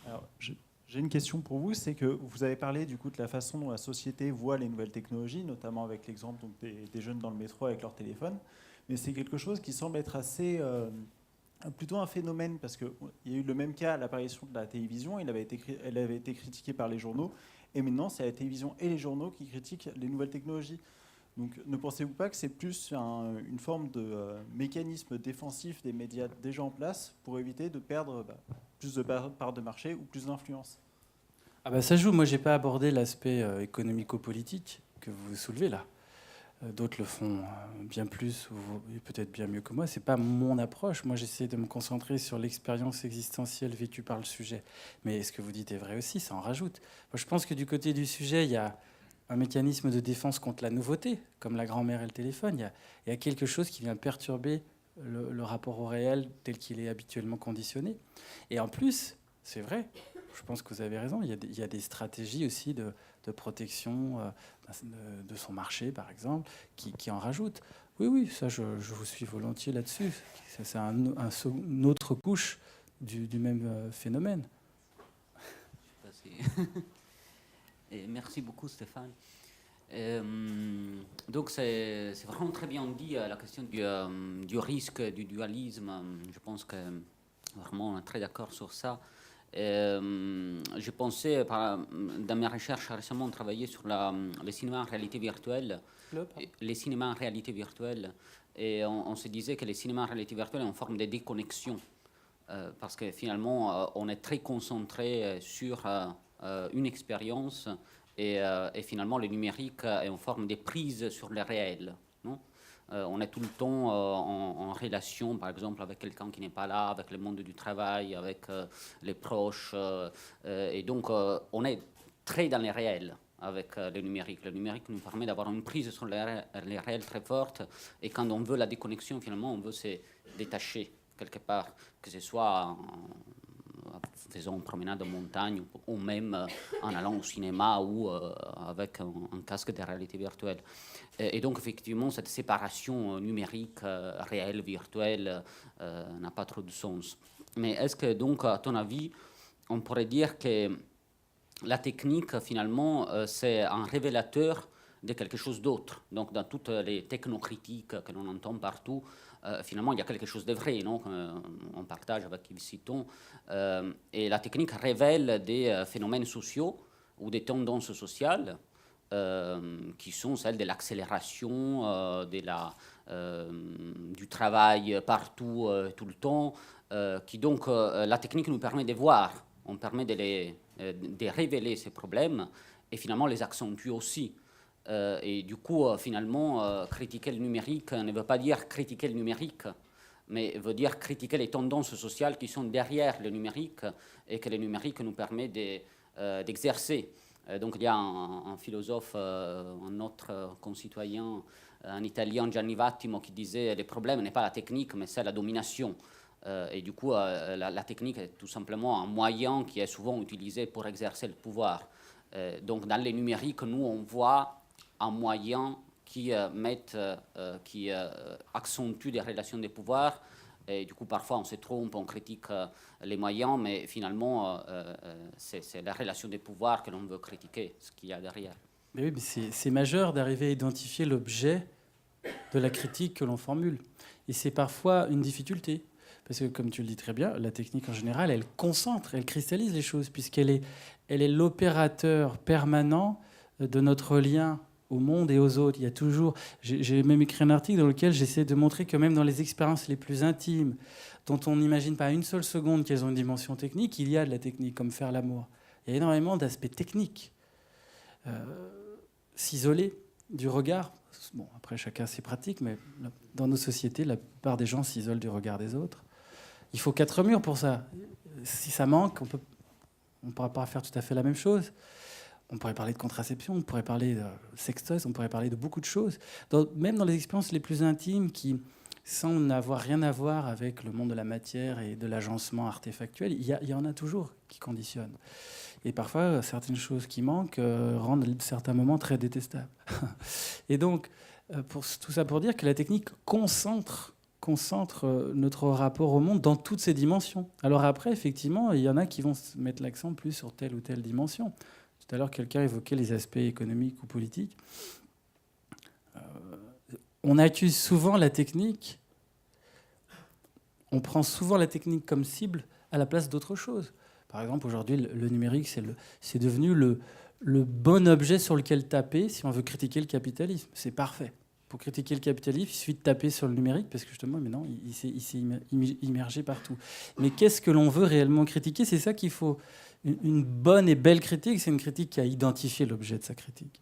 Alors, j'ai une question pour vous, c'est que vous avez parlé du coup de la façon dont la société voit les nouvelles technologies, notamment avec l'exemple des jeunes dans le métro avec leur téléphone, mais c'est quelque chose qui semble être assez plutôt un phénomène, parce qu'il y a eu le même cas à l'apparition de la télévision, elle avait été critiquée par les journaux, et maintenant c'est la télévision et les journaux qui critiquent les nouvelles technologies. Donc ne pensez-vous pas que c'est plus une forme de mécanisme défensif des médias déjà en place pour éviter de perdre plus de parts de marché ou plus d'influence? Ah bah ça joue. Moi, j'ai pas abordé l'aspect économico-politique que vous soulevez là. D'autres le font bien plus ou peut-être bien mieux que moi. C'est pas mon approche. Moi, j'essaie de me concentrer sur l'expérience existentielle vécue par le sujet. Mais ce que vous dites est vrai aussi, ça en rajoute. Moi, je pense que du côté du sujet, il y a un mécanisme de défense contre la nouveauté, comme la grand-mère et le téléphone. Il y a quelque chose qui vient perturber le rapport au réel tel qu'il est habituellement conditionné. Et en plus, c'est vrai, je pense que vous avez raison, il y a des stratégies aussi de protection de son marché, par exemple, qui en rajoutent. Oui, ça, je vous suis volontiers là-dessus. Ça, c'est une autre couche du même phénomène. Et merci beaucoup, Stéphane. Donc, c'est vraiment très bien dit, la question du risque, du dualisme. Je pense que vraiment, on est très d'accord sur ça. J'ai pensé, dans mes recherches récemment, travailler sur les cinémas en réalité virtuelle. Les cinémas en réalité virtuelle. Et on se disait que les cinémas en réalité virtuelle sont en forme de déconnexion. Parce que finalement, on est très concentré sur une expérience et finalement, le numérique est en forme de prise sur le réel. Non, on est tout le temps en relation, par exemple, avec quelqu'un qui n'est pas là, avec le monde du travail, avec les proches. Et donc, on est très dans le réel avec le numérique. Le numérique nous permet d'avoir une prise sur le réel très forte. Et quand on veut la déconnexion, finalement, on veut se détacher quelque part, que ce soit en faisant une promenade en montagne ou même en allant au cinéma ou avec un casque de réalité virtuelle. Et donc, effectivement, cette séparation numérique, réelle, virtuelle, n'a pas trop de sens. Mais est-ce que, donc, à ton avis, on pourrait dire que la technique, finalement, c'est un révélateur de quelque chose d'autre? Donc, dans toutes les technocritiques que l'on entend partout, finalement, il y a quelque chose de vrai, non? On partage avec Yves Citon. Et la technique révèle des phénomènes sociaux ou des tendances sociales qui sont celles de l'accélération, du travail partout, tout le temps, qui donc, la technique nous permet de voir, on permet de révéler ces problèmes et finalement les accentuer aussi. Et du coup, finalement, critiquer le numérique ne veut pas dire critiquer le numérique, mais veut dire critiquer les tendances sociales qui sont derrière le numérique et que le numérique nous permet d'exercer. Donc il y a un philosophe, un autre concitoyen, un Italien, Gianni Vattimo, qui disait le problème n'est pas la technique, mais c'est la domination. Et du coup, la technique est tout simplement un moyen qui est souvent utilisé pour exercer le pouvoir. Donc dans les numériques, nous, on voit un moyen qui accentue des relations de pouvoir. Et du coup, parfois, on se trompe, on critique les moyens, mais finalement, c'est la relation de pouvoir que l'on veut critiquer, ce qu'il y a derrière. Mais oui, mais c'est majeur d'arriver à identifier l'objet de la critique que l'on formule. Et c'est parfois une difficulté. Parce que, comme tu le dis très bien, la technique en général, elle concentre, elle cristallise les choses, puisqu'elle est l'opérateur permanent de notre lien au monde et aux autres. Il y a toujours... J'ai même écrit un article dans lequel j'essaie de montrer que même dans les expériences les plus intimes, dont on n'imagine pas une seule seconde qu'elles ont une dimension technique, il y a de la technique, comme faire l'amour. Il y a énormément d'aspects techniques. S'isoler du regard, bon, après chacun ses pratiques, mais dans nos sociétés, la plupart des gens s'isolent du regard des autres. Il faut 4 murs pour ça. Si ça manque, on ne pourra pas faire tout à fait la même chose. On pourrait parler de contraception, on pourrait parler de sextoys, on pourrait parler de beaucoup de choses. Même dans les expériences les plus intimes qui, sans n'avoir rien à voir avec le monde de la matière et de l'agencement artefactuel, il y en a toujours qui conditionnent. Et parfois, certaines choses qui manquent rendent certains moments très détestables. Et donc, tout ça pour dire que la technique concentre notre rapport au monde dans toutes ses dimensions. Alors après, effectivement, il y en a qui vont mettre l'accent plus sur telle ou telle dimension. Tout à l'heure, quelqu'un évoquait les aspects économiques ou politiques. On accuse souvent la technique, on prend souvent la technique comme cible à la place d'autre chose. Par exemple, aujourd'hui, le numérique, c'est devenu le bon objet sur lequel taper si on veut critiquer le capitalisme. C'est parfait. Pour critiquer le capitalisme, il suffit de taper sur le numérique, parce que justement, maintenant, il s'est immergé partout. Mais qu'est-ce que l'on veut réellement critiquer? C'est ça qu'il faut. Une bonne et belle critique, c'est une critique qui a identifié l'objet de sa critique.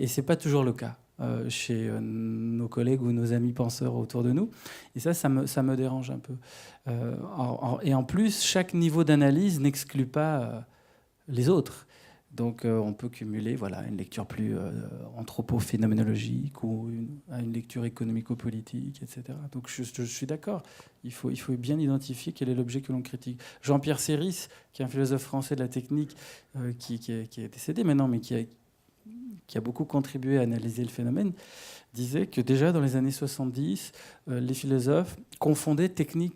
Et ce n'est pas toujours le cas chez nos collègues ou nos amis penseurs autour de nous. Et ça me dérange un peu. Et en plus, chaque niveau d'analyse n'exclut pas les autres. Donc on peut cumuler une lecture plus anthropo-phénoménologique ou une lecture économico-politique, etc. Donc je suis d'accord, il faut bien identifier quel est l'objet que l'on critique. Jean-Pierre Séris, qui est un philosophe français de la technique, qui est décédé maintenant, mais qui a beaucoup contribué à analyser le phénomène, disait que déjà dans les années 70, les philosophes confondaient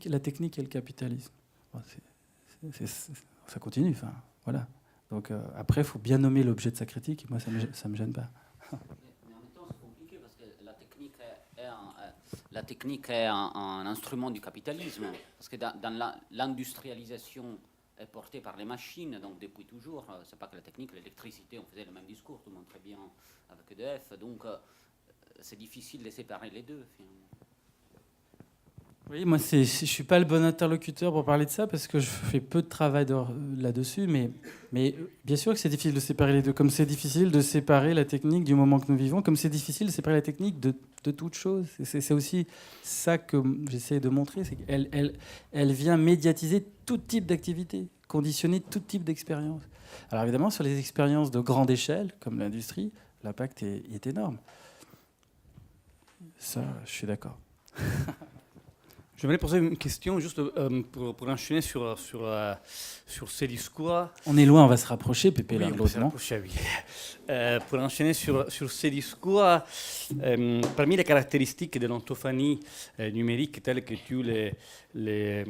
la technique et le capitalisme. Bon, ça continue, enfin, voilà. Donc après, il faut bien nommer l'objet de sa critique. Et moi, ça me gêne pas. Mais en même temps, c'est compliqué parce que la technique est un instrument du capitalisme. Parce que dans l'industrialisation est portée par les machines, donc depuis toujours, c'est pas que la technique, l'électricité, on faisait le même discours, tout le monde très bien avec EDF. Donc c'est difficile de séparer les deux, finalement. Oui, moi, je ne suis pas le bon interlocuteur pour parler de ça parce que je fais peu de travail là-dessus, mais bien sûr que c'est difficile de séparer les deux, comme c'est difficile de séparer la technique du moment que nous vivons, comme c'est difficile de séparer la technique de toute chose. C'est aussi ça que j'essaie de montrer, c'est qu'elle vient médiatiser tout type d'activité, conditionner tout type d'expérience. Alors évidemment, sur les expériences de grande échelle, comme l'industrie, l'impact est énorme. Ça, je suis d'accord. J'aimerais poser une question juste pour enchaîner sur ces discours. On est loin, on va se rapprocher, Pépé, Oui, l'un de l'autre, non ? oui. Pour enchaîner sur ces discours, parmi les caractéristiques de l'orthophanie numérique telles que tu les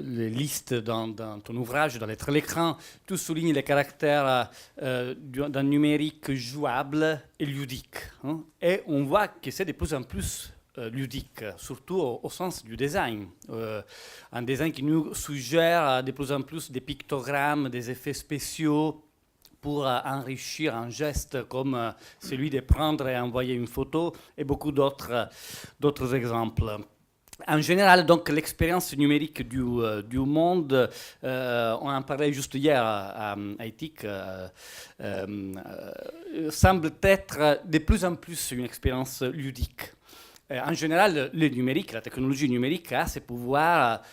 listes dans ton ouvrage, dans Lettres à l'écran, tu soulignes les caractères d'un numérique jouable et ludique. Hein, et on voit que c'est de plus en plus ludique, surtout au sens du design. Un design qui nous suggère de plus en plus des pictogrammes, des effets spéciaux pour enrichir un geste comme celui de prendre et envoyer une photo et beaucoup d'autres exemples. En général, donc, l'expérience numérique du monde, on en parlait juste hier à Éthique, semble être de plus en plus une expérience ludique. En général, le numérique, la technologie numérique a ce pouvoir,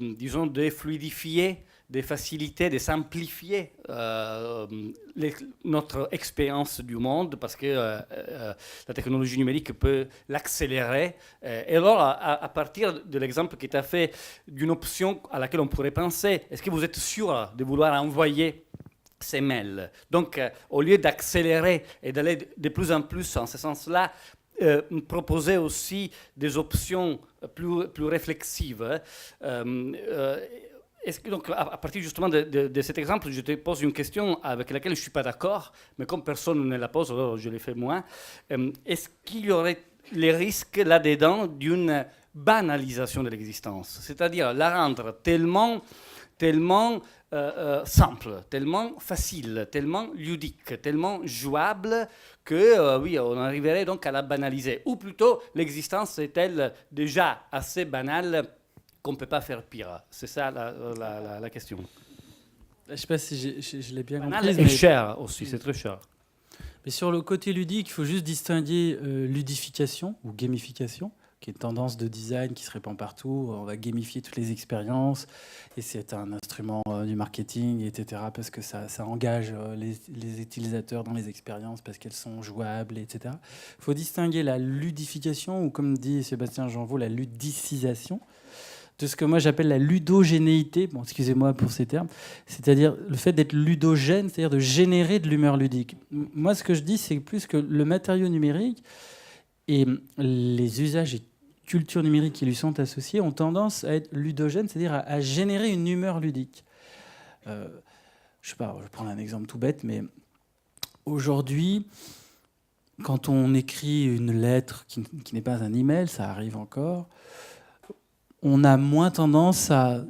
disons, de fluidifier, de faciliter, de simplifier notre expérience du monde parce que la technologie numérique peut l'accélérer. Et alors, à partir de l'exemple que tu as fait d'une option à laquelle on pourrait penser, est-ce que vous êtes sûr de vouloir envoyer ces mails? Donc, au lieu d'accélérer et d'aller de plus en plus en ce sens-là, proposer aussi des options plus réflexives. Est-ce que, donc, à partir justement de cet exemple, je te pose une question avec laquelle je ne suis pas d'accord, mais comme personne ne la pose, alors je l'ai fait moi. Est-ce qu'il y aurait les risques là-dedans d'une banalisation de l'existence, c'est-à-dire la rendre tellement simple, tellement facile, tellement ludique, tellement jouable que oui, on arriverait donc à la banaliser. Ou plutôt, l'existence est-elle déjà assez banale qu'on ne peut pas faire pire? C'est ça la question. Je ne sais pas si je l'ai bien Banal compris. et cher aussi, c'est très cher. Mais sur le côté ludique, il faut juste distinguer ludification ou gamification, qui est une tendance de design qui se répand partout. On va gamifier toutes les expériences et c'est un instrument du marketing, etc. parce que ça engage les utilisateurs dans les expériences parce qu'elles sont jouables, etc. Il faut distinguer la ludification ou, comme dit Sébastien Janvaux, la ludicisation de ce que moi j'appelle la ludogénéité, bon, excusez-moi pour ces termes, c'est-à-dire le fait d'être ludogène, c'est-à-dire de générer de l'humeur ludique. Moi, ce que je dis, c'est plus que le matériau numérique et les usages et cultures numériques qui lui sont associés ont tendance à être ludogènes, c'est-à-dire à générer une humeur ludique. Je sais pas, je vais prendre un exemple tout bête, mais aujourd'hui, quand on écrit une lettre qui n'est pas un email, ça arrive encore, on a moins tendance à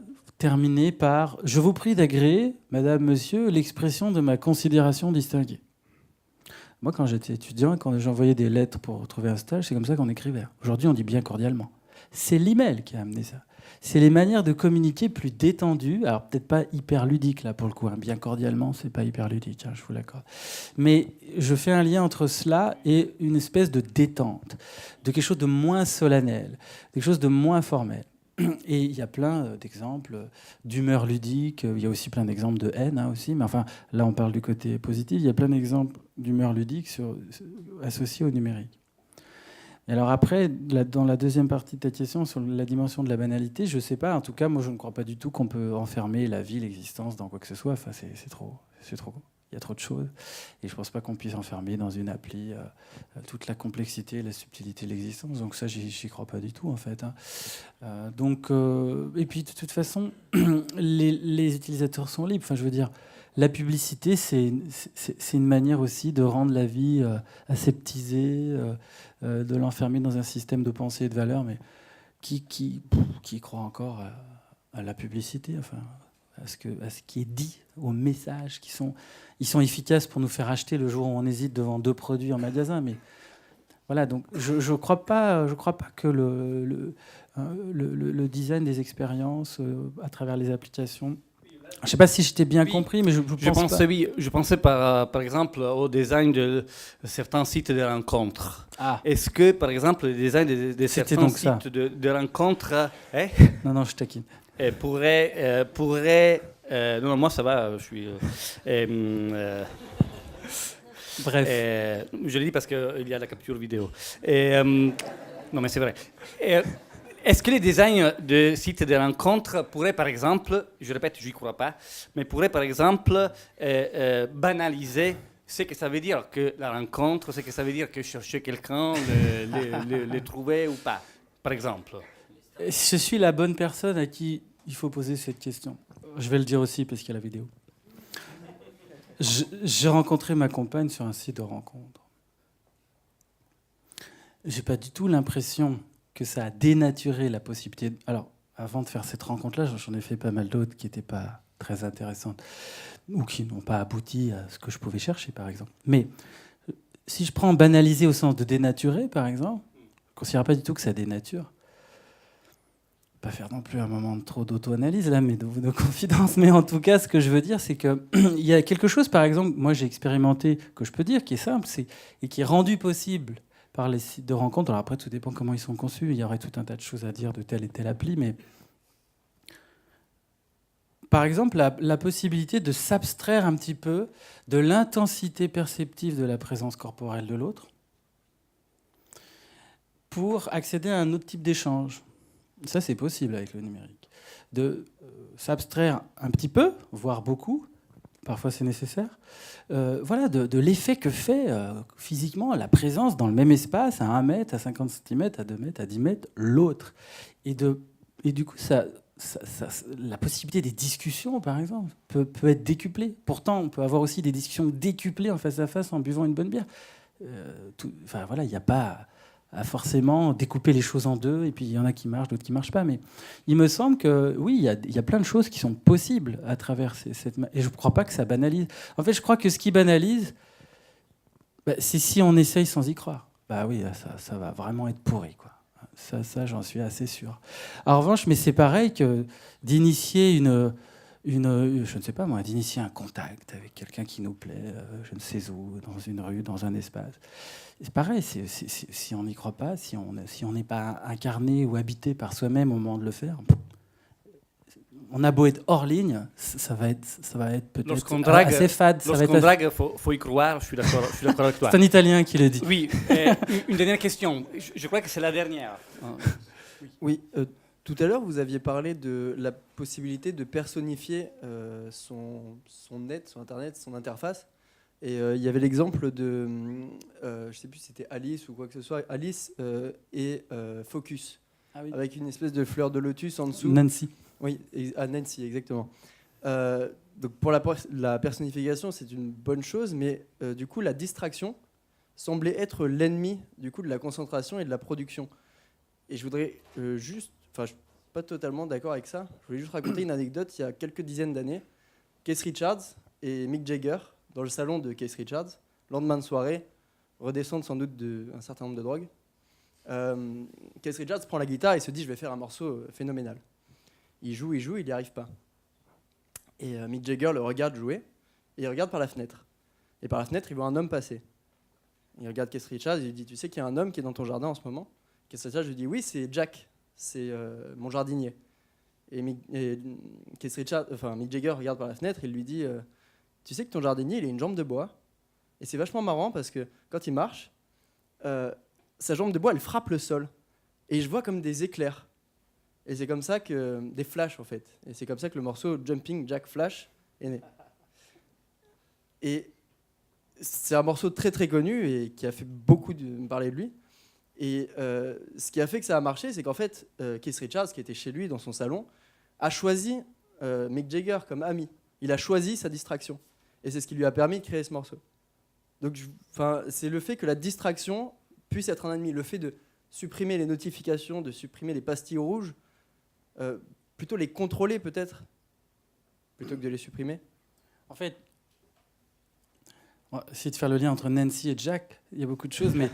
terminer par « Je vous prie d'agréer, madame, monsieur, l'expression de ma considération distinguée ». Moi, quand j'étais étudiant, quand j'envoyais des lettres pour trouver un stage, c'est comme ça qu'on écrivait. Aujourd'hui, on dit bien cordialement. C'est l'email qui a amené ça. C'est les manières de communiquer plus détendues. Alors, peut-être pas hyper ludiques, là, pour le coup. Hein. Bien cordialement, c'est pas hyper ludique, hein, je vous l'accorde. Mais je fais un lien entre cela et une espèce de détente, de quelque chose de moins solennel, de quelque chose de moins formel. Et il y a plein d'exemples d'humeur ludique. Il y a aussi plein d'exemples de haine, hein, aussi. Mais enfin, là, on parle du côté positif. Il y a plein d'exemples d'humeur ludique associés au numérique. Et alors après, dans la deuxième partie de ta question sur la dimension de la banalité, je ne sais pas. En tout cas, moi, je ne crois pas du tout qu'on peut enfermer la vie, l'existence dans quoi que ce soit. Enfin, c'est trop. Il y a trop de choses. Et je ne pense pas qu'on puisse enfermer dans une appli toute la complexité et la subtilité de l'existence. Donc ça, j'y crois pas du tout, en fait. Hein. Et puis, de toute façon, les utilisateurs sont libres. Enfin, je veux dire, la publicité, c'est une manière aussi de rendre la vie aseptisée, de l'enfermer dans un système de pensée et de valeurs. Mais qui croit encore à la publicité, enfin, à ce qui est dit, aux messages ils sont efficaces pour nous faire acheter le jour où on hésite devant 2 produits en magasin. Mais voilà, donc je crois pas que le design des expériences à travers les applications. Je ne sais pas si je t'ai bien compris, mais je pense pas. Oui, je pensais par exemple au design de certains sites de rencontres. Ah. Est-ce que, par exemple, le design de certains donc sites de rencontres Non, je taquine. pourrait... non, moi ça va, je suis... Bref. Je le dis parce qu'il y a la capture vidéo. Non, mais c'est vrai. Est-ce que les designs de sites de rencontres pourraient, par exemple, je répète, je n'y crois pas, mais pourraient, par exemple, banaliser ce que ça veut dire que la rencontre, ce que ça veut dire que chercher quelqu'un, le trouver ou pas, par exemple? Je suis la bonne personne à qui il faut poser cette question. Je vais le dire aussi parce qu'il y a la vidéo. J'ai rencontré ma compagne sur un site de rencontre. J'ai pas du tout l'impression que ça a dénaturé la possibilité... Alors, avant de faire cette rencontre-là, j'en ai fait pas mal d'autres qui n'étaient pas très intéressantes ou qui n'ont pas abouti à ce que je pouvais chercher, par exemple. Mais si je prends banaliser au sens de dénaturer, par exemple, je ne considère pas du tout que ça dénature. Pas faire non plus un moment de trop d'auto-analyse, là, mais de confidence. Mais en tout cas, ce que je veux dire, c'est qu'il y a quelque chose, par exemple, moi j'ai expérimenté, que je peux dire, qui est simple, et qui est rendu possible par les sites de rencontres. Alors après, tout dépend comment ils sont conçus. Il y aurait tout un tas de choses à dire de telle et telle appli. Mais par exemple, la possibilité de s'abstraire un petit peu de l'intensité perceptive de la présence corporelle de l'autre pour accéder à un autre type d'échange. Ça, c'est possible avec le numérique. De s'abstraire un petit peu, voire beaucoup, parfois c'est nécessaire, voilà, de l'effet que fait physiquement la présence dans le même espace, à 1 mètre, à 50 cm, à 2 mètres, à 10 mètres, l'autre. Et du coup, la possibilité des discussions, par exemple, peut être décuplée. Pourtant, on peut avoir aussi des discussions décuplées en face à face en buvant une bonne bière. Enfin, voilà, il n'y a pas à forcément découper les choses en deux, et puis il y en a qui marchent, d'autres qui ne marchent pas. Mais il me semble que, oui, il y a plein de choses qui sont possibles à travers cette... Et je ne crois pas que ça banalise. En fait, je crois que ce qui banalise, c'est si on essaye sans y croire. Bah oui, ça va vraiment être pourri, quoi. Ça, j'en suis assez sûr. En revanche, mais c'est pareil que d'initier je ne sais pas moi, d'initier un contact avec quelqu'un qui nous plaît, je ne sais où, dans une rue, dans un espace. C'est pareil, si on n'y croit pas, si on n'est pas incarné ou habité par soi-même au moment de le faire, on a beau être hors ligne, ça va être peut-être assez fade. Lorsqu'on drague, faut y croire, je suis d'accord avec toi. C'est un Italien qui l'a dit. Oui, une dernière question, je crois que c'est la dernière. Oui, tout à l'heure, vous aviez parlé de la possibilité de personnifier son net, son Internet, son interface. Et il y avait l'exemple de, je ne sais plus si c'était Alice ou quoi que ce soit, Alice et Focus, avec une espèce de fleur de lotus en dessous. Nancy. Oui, Nancy, exactement. Donc pour la personnification, c'est une bonne chose, mais du coup, la distraction semblait être l'ennemi du coup de la concentration et de la production. Et je voudrais pas totalement d'accord avec ça. Je voulais juste raconter une anecdote. Il y a quelques dizaines d'années, Keith Richards et Mick Jagger, dans le salon de Keith Richards, lendemain de soirée, redescendent sans doute un certain nombre de drogues. Keith Richards prend la guitare et se dit « je vais faire un morceau phénoménal ». Il joue, il n'y arrive pas. Et Mick Jagger le regarde jouer, et il regarde par la fenêtre. Et par la fenêtre, il voit un homme passer. Il regarde Keith Richards, il lui dit « tu sais qu'il y a un homme qui est dans ton jardin en ce moment ?» Keith Richards lui dit « oui, c'est Jack, c'est mon jardinier ». Et Mick Jagger regarde par la fenêtre, et il lui dit « tu sais que ton jardinier, il a une jambe de bois ?» Et c'est vachement marrant parce que quand il marche, sa jambe de bois, elle frappe le sol. Et je vois comme des éclairs. Et c'est comme ça que... des flashs, en fait. Et c'est comme ça que le morceau Jumping Jack Flash est né. Et c'est un morceau très très connu et qui a fait beaucoup parler de lui. Et ce qui a fait que ça a marché, c'est qu'en fait, Keith Richards, qui était chez lui dans son salon, a choisi Mick Jagger comme ami. Il a choisi sa distraction. Et c'est ce qui lui a permis de créer ce morceau. Donc, c'est le fait que la distraction puisse être un ennemi. Le fait de supprimer les notifications, de supprimer les pastilles rouges, plutôt les contrôler peut-être, plutôt que de les supprimer. En fait, on va essayer de faire le lien entre Nancy et Jack. Il y a beaucoup de choses, mais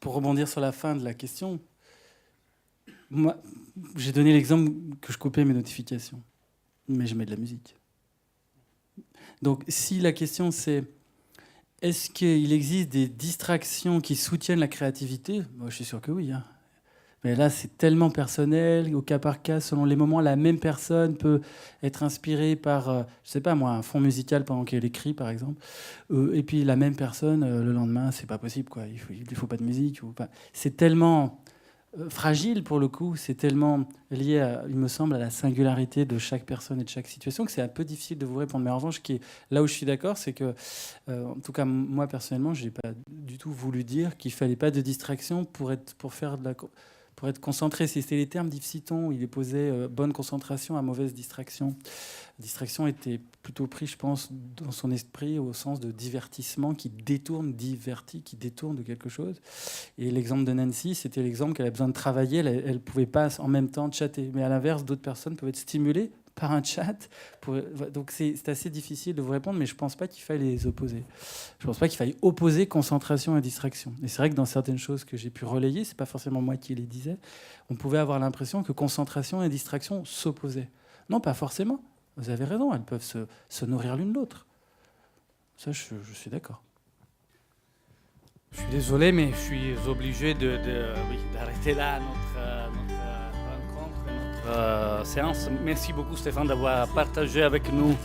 pour rebondir sur la fin de la question, moi, j'ai donné l'exemple que je coupais mes notifications, mais je mets de la musique. Donc, si la question c'est est-ce qu'il existe des distractions qui soutiennent la créativité ? Moi, je suis sûr que oui. Hein. Mais là, c'est tellement personnel, au cas par cas, selon les moments, la même personne peut être inspirée par, je sais pas moi, un fond musical pendant qu'elle écrit, par exemple. Et puis la même personne, le lendemain, c'est pas possible, quoi. Il faut pas de musique. C'est tellement fragile pour le coup, c'est tellement lié, il me semble, à la singularité de chaque personne et de chaque situation que c'est un peu difficile de vous répondre. Mais en revanche, là où je suis d'accord, c'est que, en tout cas, moi personnellement, je n'ai pas du tout voulu dire qu'il ne fallait pas de distraction pour être concentré. C'était les termes d'Yves Citon, il est posé bonne concentration à mauvaise distraction. La distraction était plutôt pris, je pense, dans son esprit au sens de divertissement qui détourne de quelque chose. Et l'exemple de Nancy, c'était l'exemple qu'elle a besoin de travailler. Elle ne pouvait pas en même temps chatter. Mais à l'inverse, d'autres personnes peuvent être stimulées par un chat. Donc c'est assez difficile de vous répondre, mais je ne pense pas qu'il faille les opposer. Je ne pense pas qu'il faille opposer concentration et distraction. Et c'est vrai que dans certaines choses que j'ai pu relayer, ce n'est pas forcément moi qui les disais, on pouvait avoir l'impression que concentration et distraction s'opposaient. Non, pas forcément. Vous avez raison, elles peuvent se nourrir l'une l'autre. Ça, je suis d'accord. Je suis désolé, mais je suis obligé d'arrêter là notre rencontre, notre séance. Merci beaucoup, Stéphane, d'avoir partagé avec nous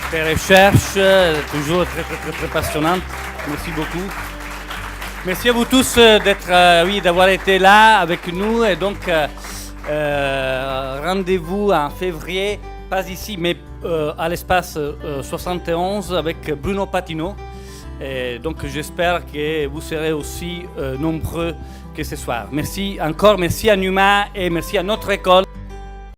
tes recherches, toujours très, très, très, très passionnantes. Merci beaucoup. Merci à vous tous d'avoir été là avec nous. Et donc, rendez-vous en février. Pas ici, mais à l'espace 71 avec Bruno Patino. Et donc j'espère que vous serez aussi nombreux que ce soir. Merci encore, merci à Numa et merci à notre école.